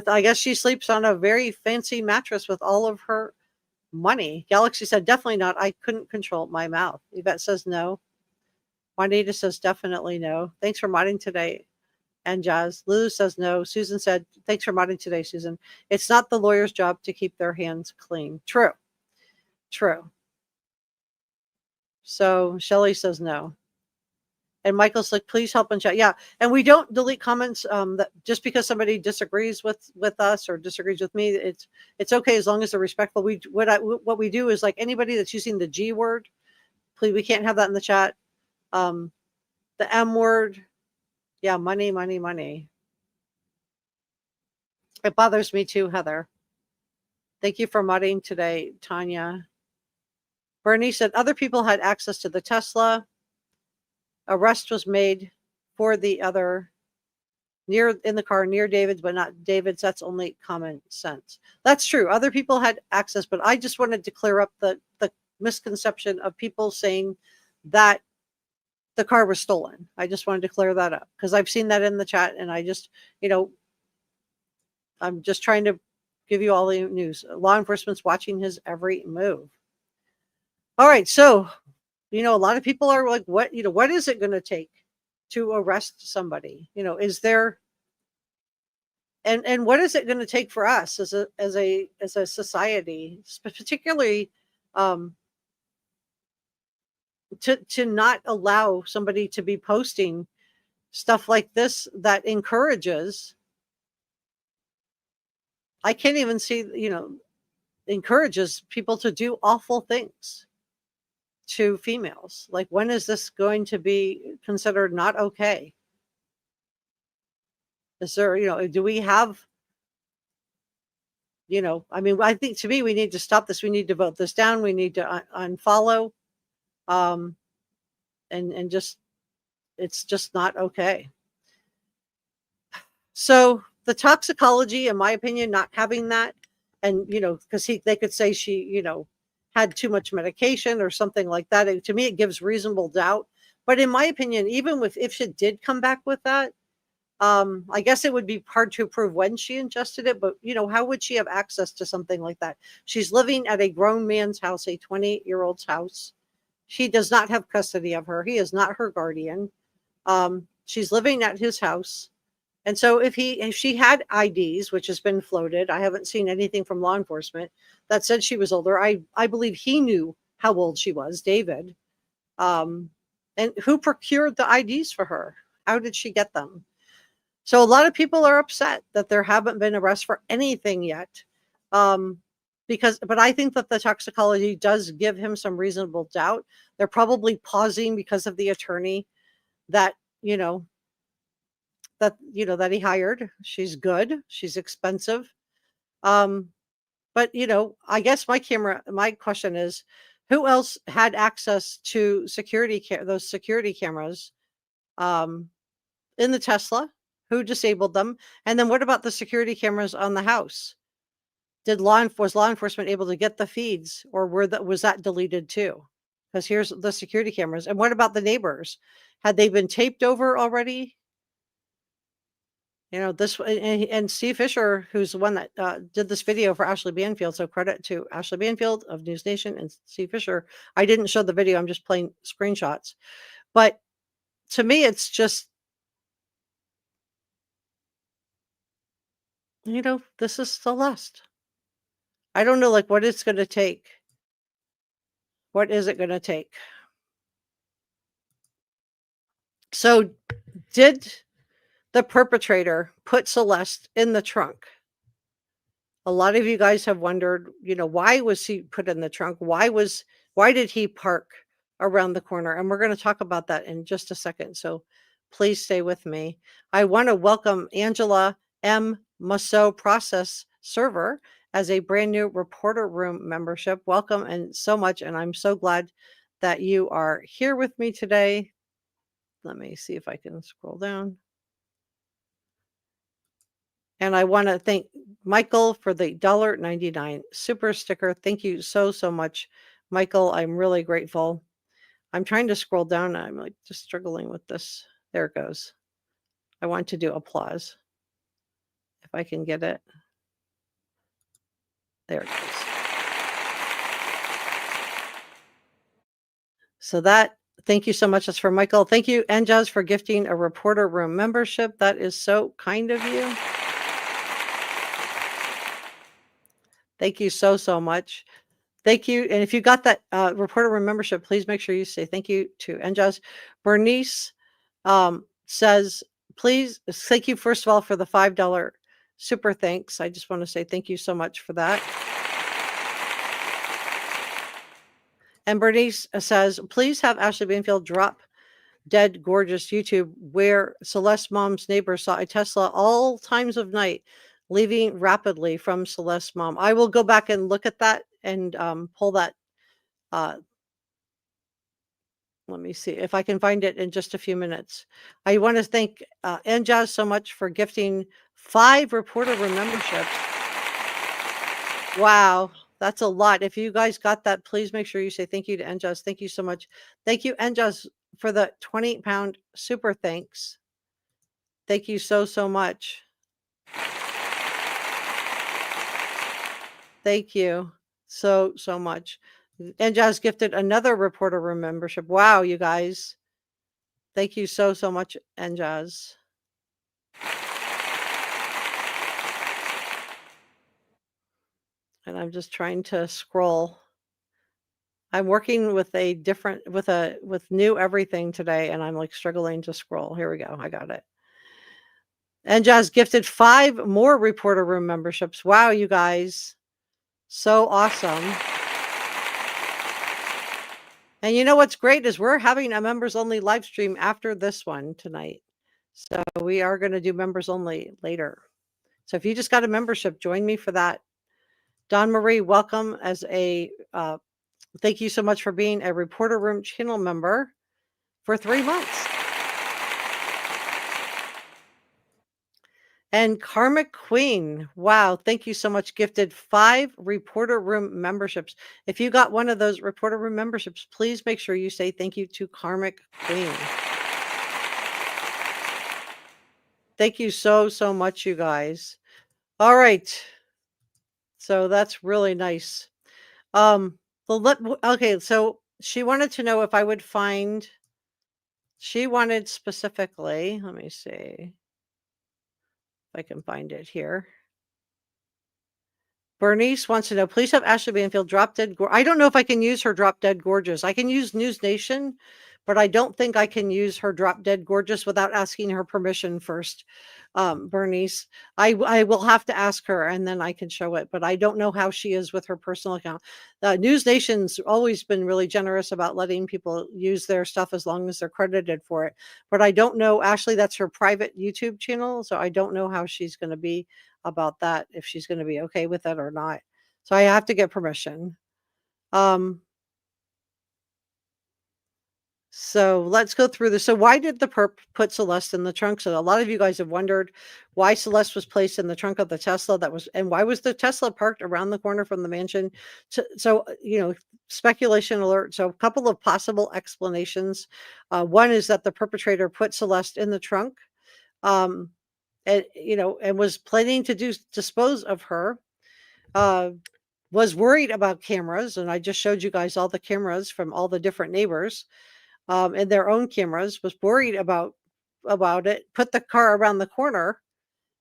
I guess she sleeps on a very fancy mattress with all of her money. Galaxy said, definitely not. I couldn't control my mouth. Yvette says no. Juanita says definitely no. Thanks for modding today. and jazz. Lulu says no. Susan said, thanks for modding today, Susan. It's not the lawyer's job to keep their hands clean. True. True. So Shelly says no. And Michael's like, please help in chat. Yeah. And we don't delete comments that just because somebody disagrees with us or disagrees with me. It's okay as long as they're respectful. What we do is, like, anybody that's using the G word, please, we can't have that in the chat. The M word, yeah, money, money, money. It bothers me too, Heather. Thank you for modding today, Tanya. Bernie said other people had access to the Tesla. Arrest was made for the other in the car near David's, but not David's. That's only common sense. That's true. Other people had access, but I just wanted to clear up the misconception of people saying that the car was stolen. I just wanted to clear that up because I've seen that in the chat, and I just, I'm just trying to give you all the news. Law enforcement's watching his every move. All right, so a lot of people are like, what is it going to take to arrest somebody? Is there, and what is it going to take for us as a society, particularly to not allow somebody to be posting stuff like this that encourages, I can't even see, encourages people to do awful things to females. Like, when is this going to be considered not okay? Is there, do we have, I think, to me, we need to stop this. We need to vote this down. We need to unfollow. And just, it's just not okay. So the toxicology, in my opinion, not having that, and, because they could say she, had too much medication or something like that. To me, it gives reasonable doubt. But in my opinion, even if she did come back with that, I guess it would be hard to prove when she ingested it, but how would she have access to something like that? She's living at a grown man's house, a 28-year-old's house. She does not have custody of her. He is not her guardian. She's living at his house. And so if she had IDs, which has been floated, I haven't seen anything from law enforcement that said she was older. I believe he knew how old she was, David. And who procured the IDs for her? How did she get them? So a lot of people are upset that there haven't been arrests for anything yet. But I think that the toxicology does give him some reasonable doubt. They're probably pausing because of the attorney that he hired. She's good. She's expensive. But I guess my question is, who else had access to those security cameras in the Tesla? Who disabled them? And then what about the security cameras on the house? Was law enforcement able to get the feeds, or was that deleted too? Because here's the security cameras. And what about the neighbors? Had they been taped over already? This, and Steve Fisher, who's the one that did this video for Ashley Banfield. So credit to Ashley Banfield of News Nation and Steve Fisher. I didn't show the video. I'm just playing screenshots. But to me, it's just, this is Celeste. I don't know, what it's going to take. What is it going to take? So did the perpetrator put Celeste in the trunk? A lot of you guys have wondered, why was he put in the trunk? Why did he park around the corner? And we're going to talk about that in just a second. So please stay with me. I want to welcome Angela M. Musso Process Server as a brand new Reporter Room membership. Welcome and so much. And I'm so glad that you are here with me today. Let me see if I can scroll down. And I want to thank Michael for the $1.99 super sticker. Thank you so, so much, Michael. I'm really grateful. I'm trying to scroll down. I'm just struggling with this. There it goes. I want to do applause. If I can get it. There it goes. So that Thank you so much. That's for Michael. Thank you, Enjaz, for gifting a reporter room membership. That is so kind of you. Thank you so much. Thank you. And if you got that reporter room membership, please make sure you say thank you to Enjaz. Bernice says, please, thank you, first of all, for the $5 super thanks. I just want to say thank you so much for that. And Bernice says, please have Ashley Banfield drop Dead Gorgeous YouTube, where Celeste Mom's neighbor saw a Tesla all times of night leaving rapidly from Celeste Mom. I will go back and look at that and pull that. Let me see if I can find it in just a few minutes. I want to thank Enjaz so much for gifting 5 reporter room memberships. Wow, that's a lot. If you guys got that, please make sure you say thank you to Enjaz. Thank you so much. Thank you, Enjaz, for the 20-pound super thanks. Thank you so much. Thank you so much. Enjaz gifted another reporter room membership. Wow, you guys. Thank you so much, Enjaz. And I'm just trying to scroll. I'm working with with new everything today, and I'm like struggling to scroll. Here we go. I got it. Enjaz gifted 5 more reporter room memberships. Wow, you guys. So awesome. And you know what's great is we're having a members only live stream after this one tonight. So we are going to do members only later. So if you just got a membership, join me for that. Don Marie, welcome as a, thank you so much for being a reporter room channel member for 3 months. And Karmic Queen, wow, thank you so much. Gifted 5 reporter room memberships. If you got one of those reporter room memberships, please make sure you say thank you to Karmic Queen. Thank you so much, you guys. All right. So that's really nice. Okay, so she wanted to know if I would find, she wanted specifically, let me see if I can find it here. Bernice wants to know, please have Ashley Banfield drop dead. I don't know if I can use her drop dead gorgeous. I can use News Nation, but I don't think I can use her drop dead gorgeous without asking her permission first. Bernice, I will have to ask her and then I can show it, but I don't know how she is with her personal account. News Nation's always been really generous about letting people use their stuff as long as they're credited for it. But I don't know, Ashley, that's her private YouTube channel, so I don't know how she's going to be about that, if she's going to be okay with it or not. So I have to get permission. So let's go through this. So why did the perp put Celeste in the trunk? So a lot of you guys have wondered why Celeste was placed in the trunk of the Tesla and why was the Tesla parked around the corner from the mansion? So you know, speculation alert. So a couple of possible explanations. One is that the perpetrator put Celeste in the trunk. And was planning to dispose of her, was worried about cameras. And I just showed you guys all the cameras from all the different neighbors, and their own cameras, was worried about it, put the car around the corner,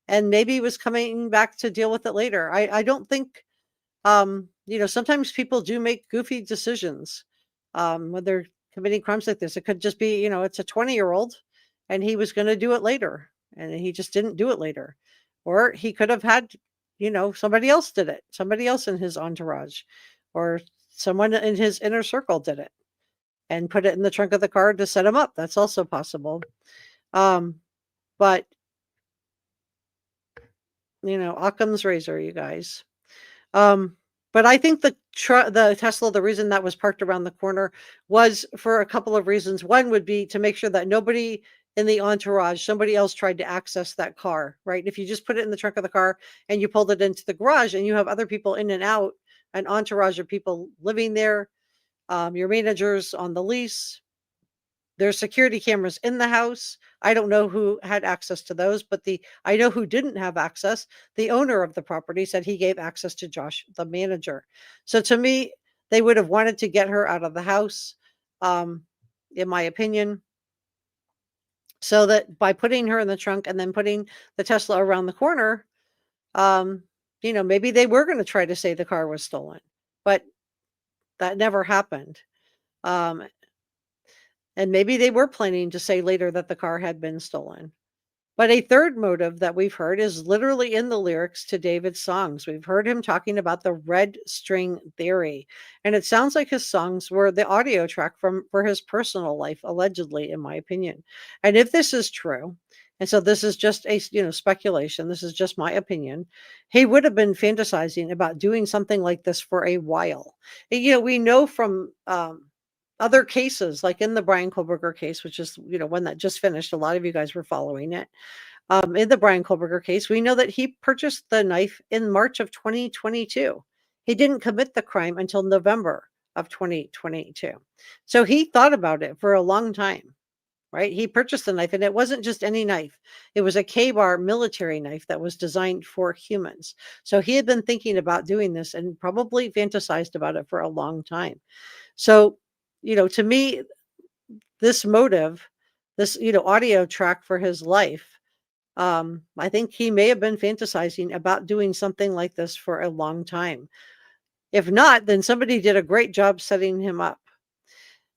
and maybe was coming back to deal with it later. I don't think, sometimes people do make goofy decisions when they're committing crimes like this. It could just be, it's a 20-year-old and he was going to do it later. And he just didn't do it later. Or he could have had, somebody else did it. Somebody else in his entourage or someone in his inner circle did it and put it in the trunk of the car to set him up. That's also possible. But, Occam's razor, you guys. But I think the Tesla, the reason that was parked around the corner was for a couple of reasons. One would be to make sure that nobody in the entourage, somebody else tried to access that car, right? If you just put it in the trunk of the car and you pulled it into the garage and you have other people in and out, an entourage of people living there, your managers on the lease, there's security cameras in the house. I don't know who had access to those, but I know who didn't have access. The owner of the property said he gave access to Josh, the manager. So to me, they would have wanted to get her out of the house. in my opinion, so that by putting her in the trunk and then putting the Tesla around the corner, maybe they were going to try to say the car was stolen, but that never happened. And maybe they were planning to say later that the car had been stolen. But a third motive that we've heard is literally in the lyrics to David's songs. We've heard him talking about the red string theory. And it sounds like his songs were the audio track for his personal life, allegedly, in my opinion. And if this is true, and so this is just a speculation, this is just my opinion, he would have been fantasizing about doing something like this for a while. We know from other cases, like in the Brian Kohlberger case, which is, one that just finished, a lot of you guys were following it. In the Brian Kohlberger case, we know that he purchased the knife in March of 2022. He didn't commit the crime until November of 2022. So he thought about it for a long time, right? He purchased the knife, and it wasn't just any knife. It was a K-bar military knife that was designed for humans. So he had been thinking about doing this and probably fantasized about it for a long time. So, to me, this motive, this, audio track for his life, I think he may have been fantasizing about doing something like this for a long time. If not, then somebody did a great job setting him up.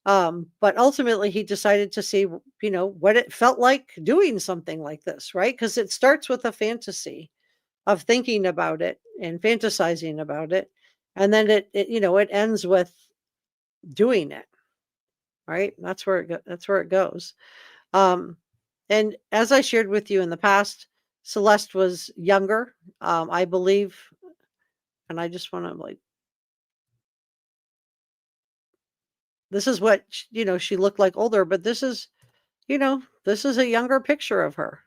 But ultimately he decided to see, what it felt like doing something like this, right? Because it starts with a fantasy of thinking about it and fantasizing about it. And then it ends with doing it. Right? That's where it goes. And as I shared with you in the past, Celeste was younger, I believe, and I just want to this is what, she looked like older, but this is a younger picture of her.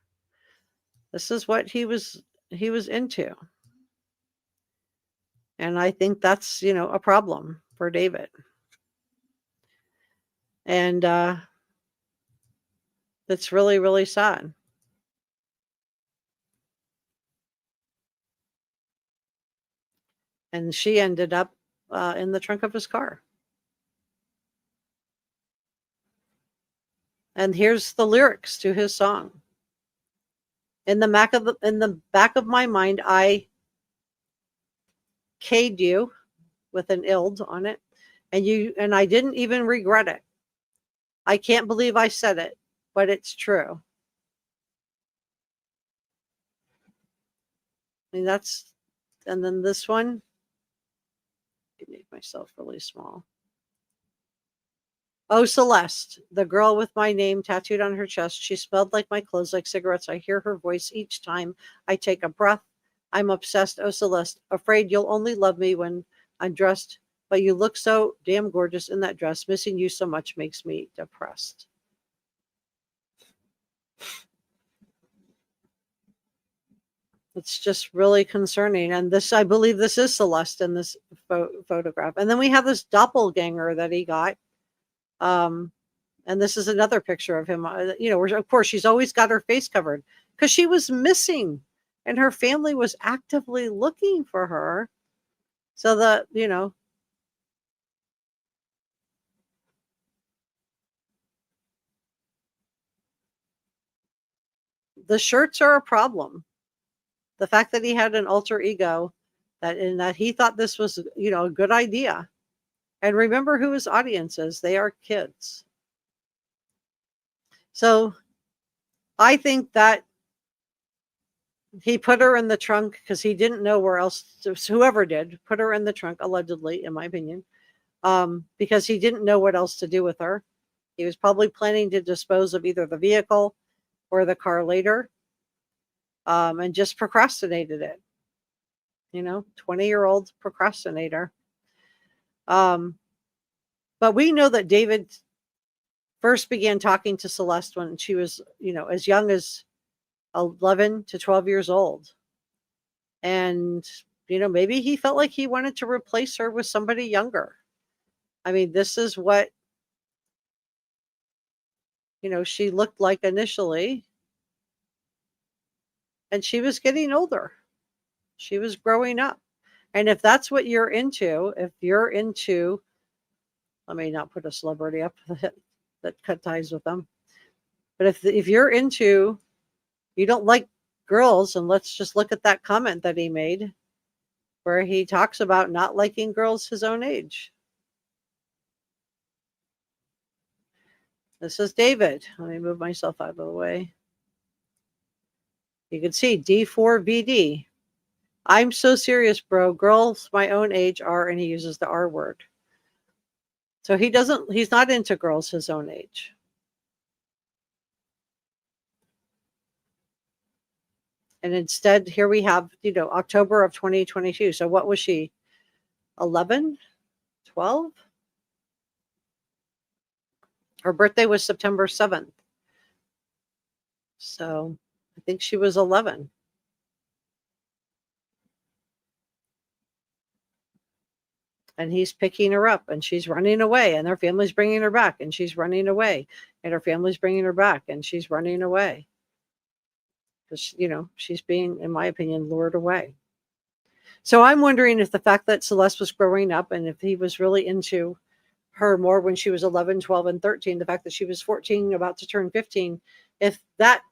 This is what he was into. And I think that's, a problem for David. And it's really, really sad. And she ended up in the trunk of his car. And here's the lyrics to his song. In the back of my mind, I K'd you with an ild on it, and I didn't even regret it. I can't believe I said it, but it's true. I mean, and then this one, I make myself really small. Oh, Celeste, the girl with my name tattooed on her chest. She smelled like my clothes, like cigarettes. I hear her voice each time I take a breath. I'm obsessed. Oh, Celeste, afraid you'll only love me when I'm dressed, but you look so damn gorgeous in that dress. Missing you so much makes me depressed. It's just really concerning. And this, I believe this is Celeste in this photograph. And then we have this doppelganger that he got. And this is another picture of him, where, of course, she's always got her face covered because she was missing and her family was actively looking for her. So that, the shirts are a problem. The fact that he had an alter ego, that he thought this was, a good idea. And remember who his audience is. They are kids. So I think that he put her in the trunk because he didn't know where else whoever did put her in the trunk, allegedly, in my opinion, because he didn't know what else to do with her. He was probably planning to dispose of either the vehicle or the car later, and just procrastinated it. 20-year-old procrastinator. But we know that David first began talking to Celeste when she was, as young as 11 to 12 years old. And, maybe he felt like he wanted to replace her with somebody younger. I mean, this is what, she looked like initially. And she was getting older. She was growing up. And if that's what you're into, let me not put a celebrity up. that cut ties with them. But if you're you don't like girls, and let's just look at that comment that he made where he talks about not liking girls his own age. This is David. Let me move myself out of the way. You can see D4vd. I'm so serious, bro. Girls my own age are, and he uses the R word. So he's not into girls his own age. And instead, here we have, October of 2022. So what was she? 11? 12? Her birthday was September 7th. So I think she was 11. And he's picking her up, and she's running away, and her family's bringing her back, and she's running away, and her family's bringing her back, and she's running away. Because, she's being, in my opinion, lured away. So I'm wondering if the fact that Celeste was growing up, and if he was really into her more when she was 11, 12, and 13, the fact that she was 14, about to turn 15, if that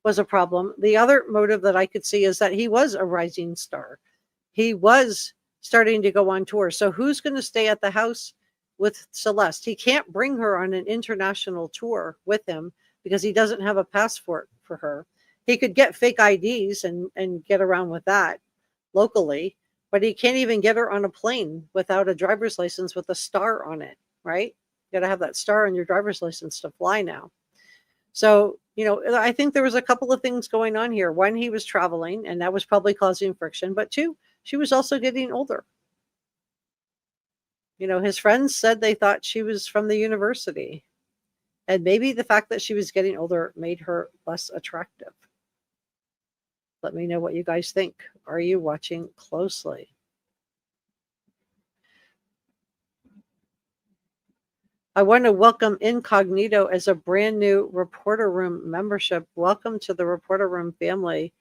was a problem. The other motive that I could see is that he was a rising star. He was starting to go on tour. So who's going to stay at the house with Celeste? He can't bring her on an international tour with him because he doesn't have a passport for her. He could get fake IDs and get around with that locally, but he can't even get her on a plane without a driver's license with a star on it, right? You got to have that star on your driver's license to fly now. So, I think there was a couple of things going on here. One, he was traveling, and that was probably causing friction. But two, she was also getting older. His friends said they thought she was from the university. And maybe the fact that she was getting older made her less attractive. Let me know what you guys think. Are you watching closely? I want to welcome Incognito as a brand new Reporter Room membership. Welcome to the Reporter Room family.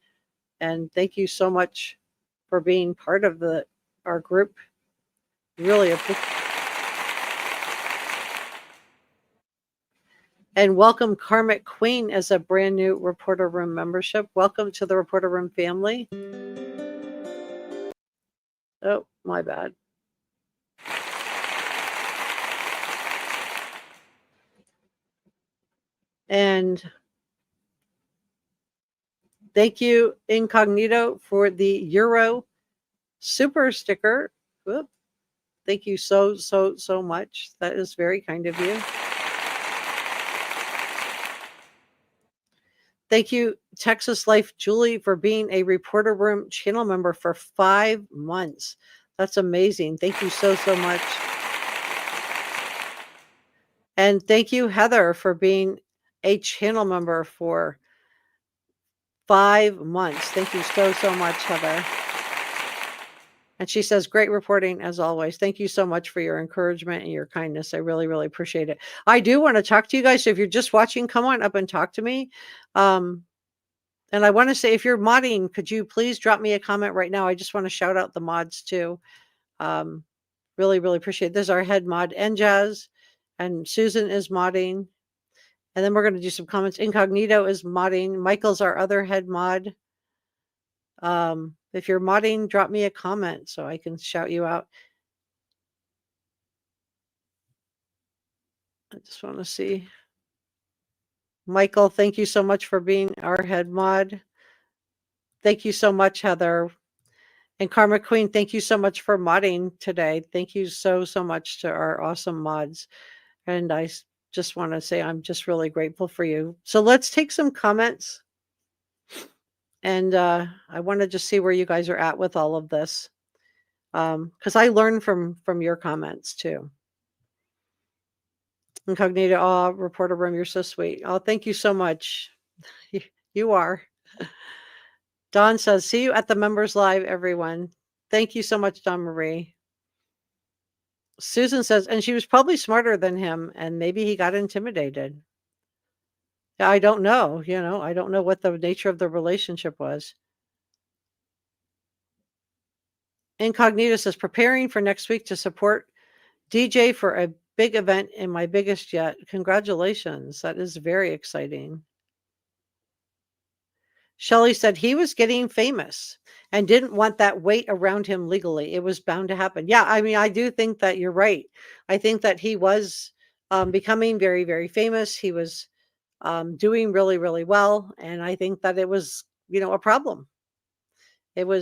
And thank you so much for being part of our group. Really appreciate. And welcome Karmic Queen as a brand new Reporter Room membership. Welcome to the Reporter Room family. Oh, my bad. And thank you, Incognito, for the Euro super sticker. Whoop. Thank you so much. That is very kind of you. Thank you, Texas Life Julie, for being a Reporter Room channel member for 5 months. That's amazing. Thank you so much. And thank you, Heather, for being a channel member for 5 months. Thank you so much, Heather. And she says, great reporting as always. Thank you so much for your encouragement and your kindness. I really appreciate it. I do want to talk to you guys. So if you're just watching, come on up and talk to me. And I want to say, if you're modding, could you please drop me a comment right now? I just want to shout out the mods too. Really appreciate it. There's our head mod, Njaz, and Susan is modding. And then we're going to do some comments. Incognito is modding. Michael's our other head mod. If you're modding, drop me a comment so I can shout you out. I just want to see. Michael, thank you so much for being our head mod. Thank you so much, Heather. And Karma Queen, thank you so much for modding today. Thank you so much to our awesome mods. And I just want to say I'm just really grateful for you. So let's take some comments. And I want to just see where you guys are at with all of this. Because I learn from your comments too. Incognito, oh, Reporter Room, you're so sweet. Oh, thank you so much. You are. Dawn says, see you at the members live, everyone. Thank you so much, Dawn Marie. Susan says, and she was probably smarter than him, and maybe he got intimidated. I don't know, I don't know what the nature of the relationship was. Incognito says, preparing for next week to support DJ for a big event and my biggest yet. Congratulations. That is very exciting. Shelley said he was getting famous and didn't want that weight around him legally. It was bound to happen. Yeah, I mean, I do think that you're right. I think that he was becoming very, very famous. He was doing really, really well. And I think that it was, a problem.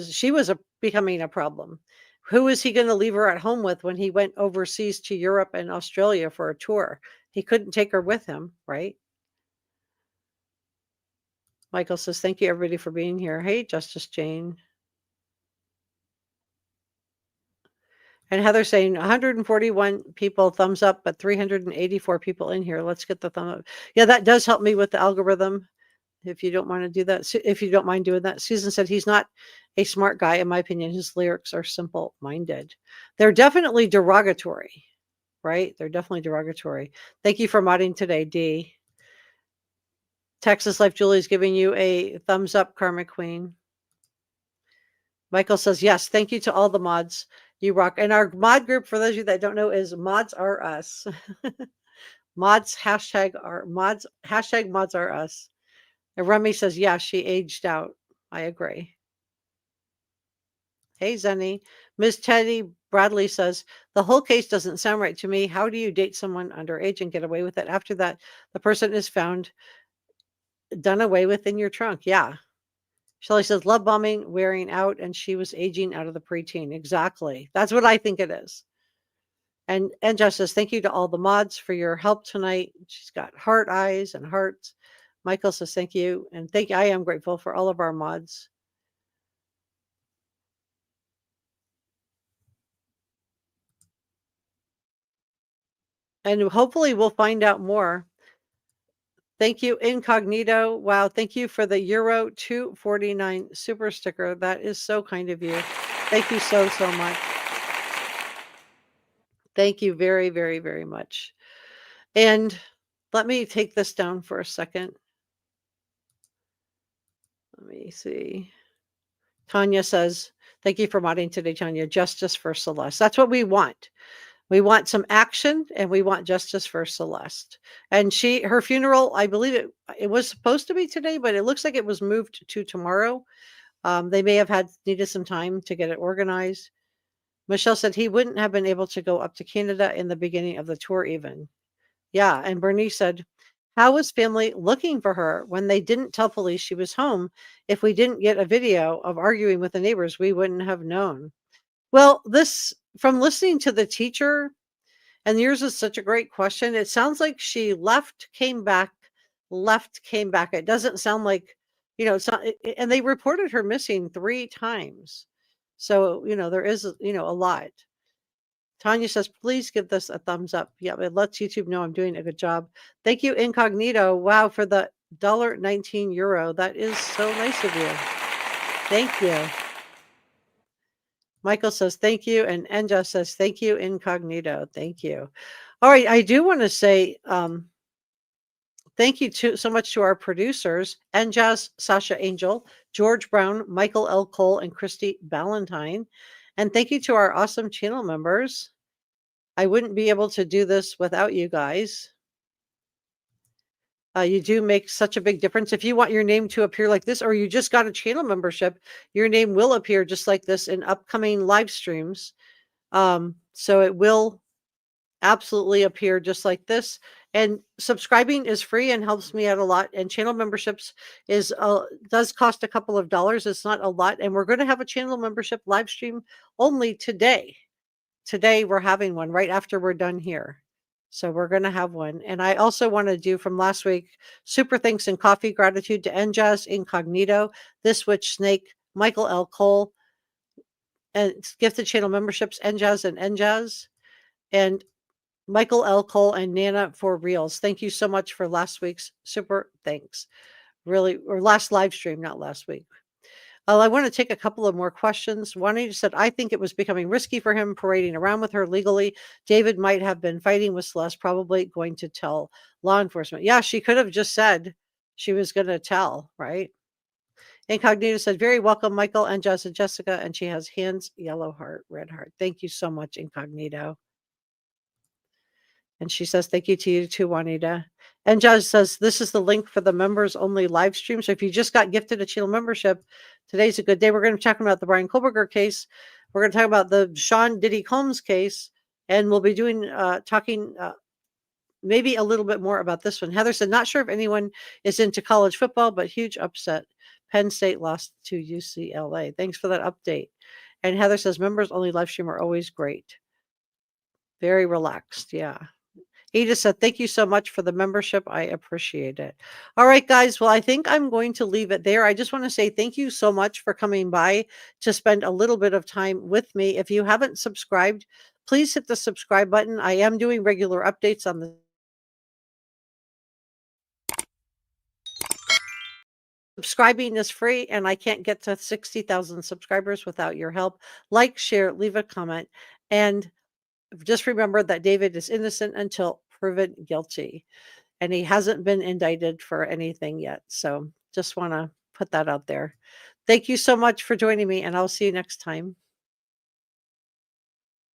She was becoming a problem. Who is he going to leave her at home with when he went overseas to Europe and Australia for a tour? He couldn't take her with him, right? Michael says, thank you everybody for being here. Hey, Justice Jane. And Heather saying 141 people thumbs up, but 384 people in here. Let's get the thumb up. Yeah, that does help me with the algorithm. If you don't want to do that, if you don't mind doing that. Susan said he's not a smart guy. In my opinion, his lyrics are simple-minded. They're definitely derogatory, right? They're definitely derogatory. Thank you for modding today, D. Texas Life Julie's giving you a thumbs up, Karma Queen. Michael says, yes, thank you to all the mods. You rock. And our mod group, for those of you that don't know, is Mods Are Us. Mods, hashtag Mods Are Us. And Remy says, yeah, she aged out. I agree. Hey, Zenny. Ms. Teddy Bradley says, the whole case doesn't sound right to me. How do you date someone underage and get away with it? After that, the person is found done away with in your trunk. Yeah. Shelley says, love bombing, wearing out, and she was aging out of the preteen. Exactly. That's what I think it is. And Justice, thank you to all the mods for your help tonight. She's got heart eyes and hearts. Michael says, thank you. And thank you. I am grateful for all of our mods. And hopefully we'll find out more. Thank you, Incognito. Wow. Thank you for the Euro 249 super sticker. That is so kind of you. Thank you so, so much. Thank you very, very, very much. And let me take this down for a second. Let me see. Tanya says, thank you for modding today, Tanya. Justice for Celeste. That's what we want. We want some action and we want justice for Celeste. And her funeral, I believe it was supposed to be today, but it looks like it was moved to tomorrow. They may have needed some time to get it organized. Michelle said he wouldn't have been able to go up to Canada in the beginning of the tour even. Yeah. And Bernice said, how was family looking for her when they didn't tell police she was home? If we didn't get a video of arguing with the neighbors, we wouldn't have known. Well, from listening to the teacher, and yours is such a great question. It sounds like she left, came back, left, came back. It doesn't sound like, it's not, and they reported her missing 3 times. So, there is, a lot. Tanya says, please give this a thumbs up. Yeah, it lets YouTube know I'm doing a good job. Thank you, Incognito. Wow, for the €19. That is so nice of you. Thank you. Michael says, thank you. And Enja says, thank you, Incognito. Thank you. All right. I do want to say thank you so much to our producers, Enjas, Sasha Angel, George Brown, Michael L. Cole, and Christy Ballantyne. And thank you to our awesome channel members. I wouldn't be able to do this without you guys. You do make such a big difference. If you want your name to appear like this, or you just got a channel membership, your name will appear just like this in upcoming live streams. So it will absolutely appear just like this. And subscribing is free and helps me out a lot. And channel memberships does cost a couple of dollars. It's not a lot. And we're going to have a channel membership live stream only today. Today we're having one right after we're done here. So we're going to have one. And I also want to do from last week, super thanks and coffee gratitude to Enjas, Incognito, This Witch Snake, Michael L. Cole, and gifted channel memberships, Enjas and Enjas, and Michael L. Cole and Nana for Reels. Thank you so much for last week's super thanks. Really, or last live stream, not last week. I want to take a couple of more questions. Juanita said, I think it was becoming risky for him parading around with her legally. David might have been fighting with Celeste, probably going to tell law enforcement. Yeah, she could have just said she was going to tell, right? Incognito said, very welcome, Michael and Jessica. And she has hands, yellow heart, red heart. Thank you so much, Incognito. And she says, thank you to you too, Juanita. And Judge says, this is the link for the members only live stream. So if you just got gifted a channel membership, today's a good day. We're going to be talking about the Brian Kohlberger case. We're going to talk about the Sean Diddy Combs case. And we'll be doing, talking maybe a little bit more about this one. Heather said, not sure if anyone is into college football, but huge upset. Penn State lost to UCLA. Thanks for that update. And Heather says, members only live stream are always great. Very relaxed. Yeah. Edith said, thank you so much for the membership. I appreciate it. All right, guys. Well, I think I'm going to leave it there. I just want to say thank you so much for coming by to spend a little bit of time with me. If you haven't subscribed, please hit the subscribe button. I am doing regular updates on the subscribing is free, and I can't get to 60,000 subscribers without your help. Like, share, leave a comment, and just remember that David is innocent until proven guilty, and he hasn't been indicted for anything yet. So just want to put that out there. Thank you so much for joining me, and I'll see you next time.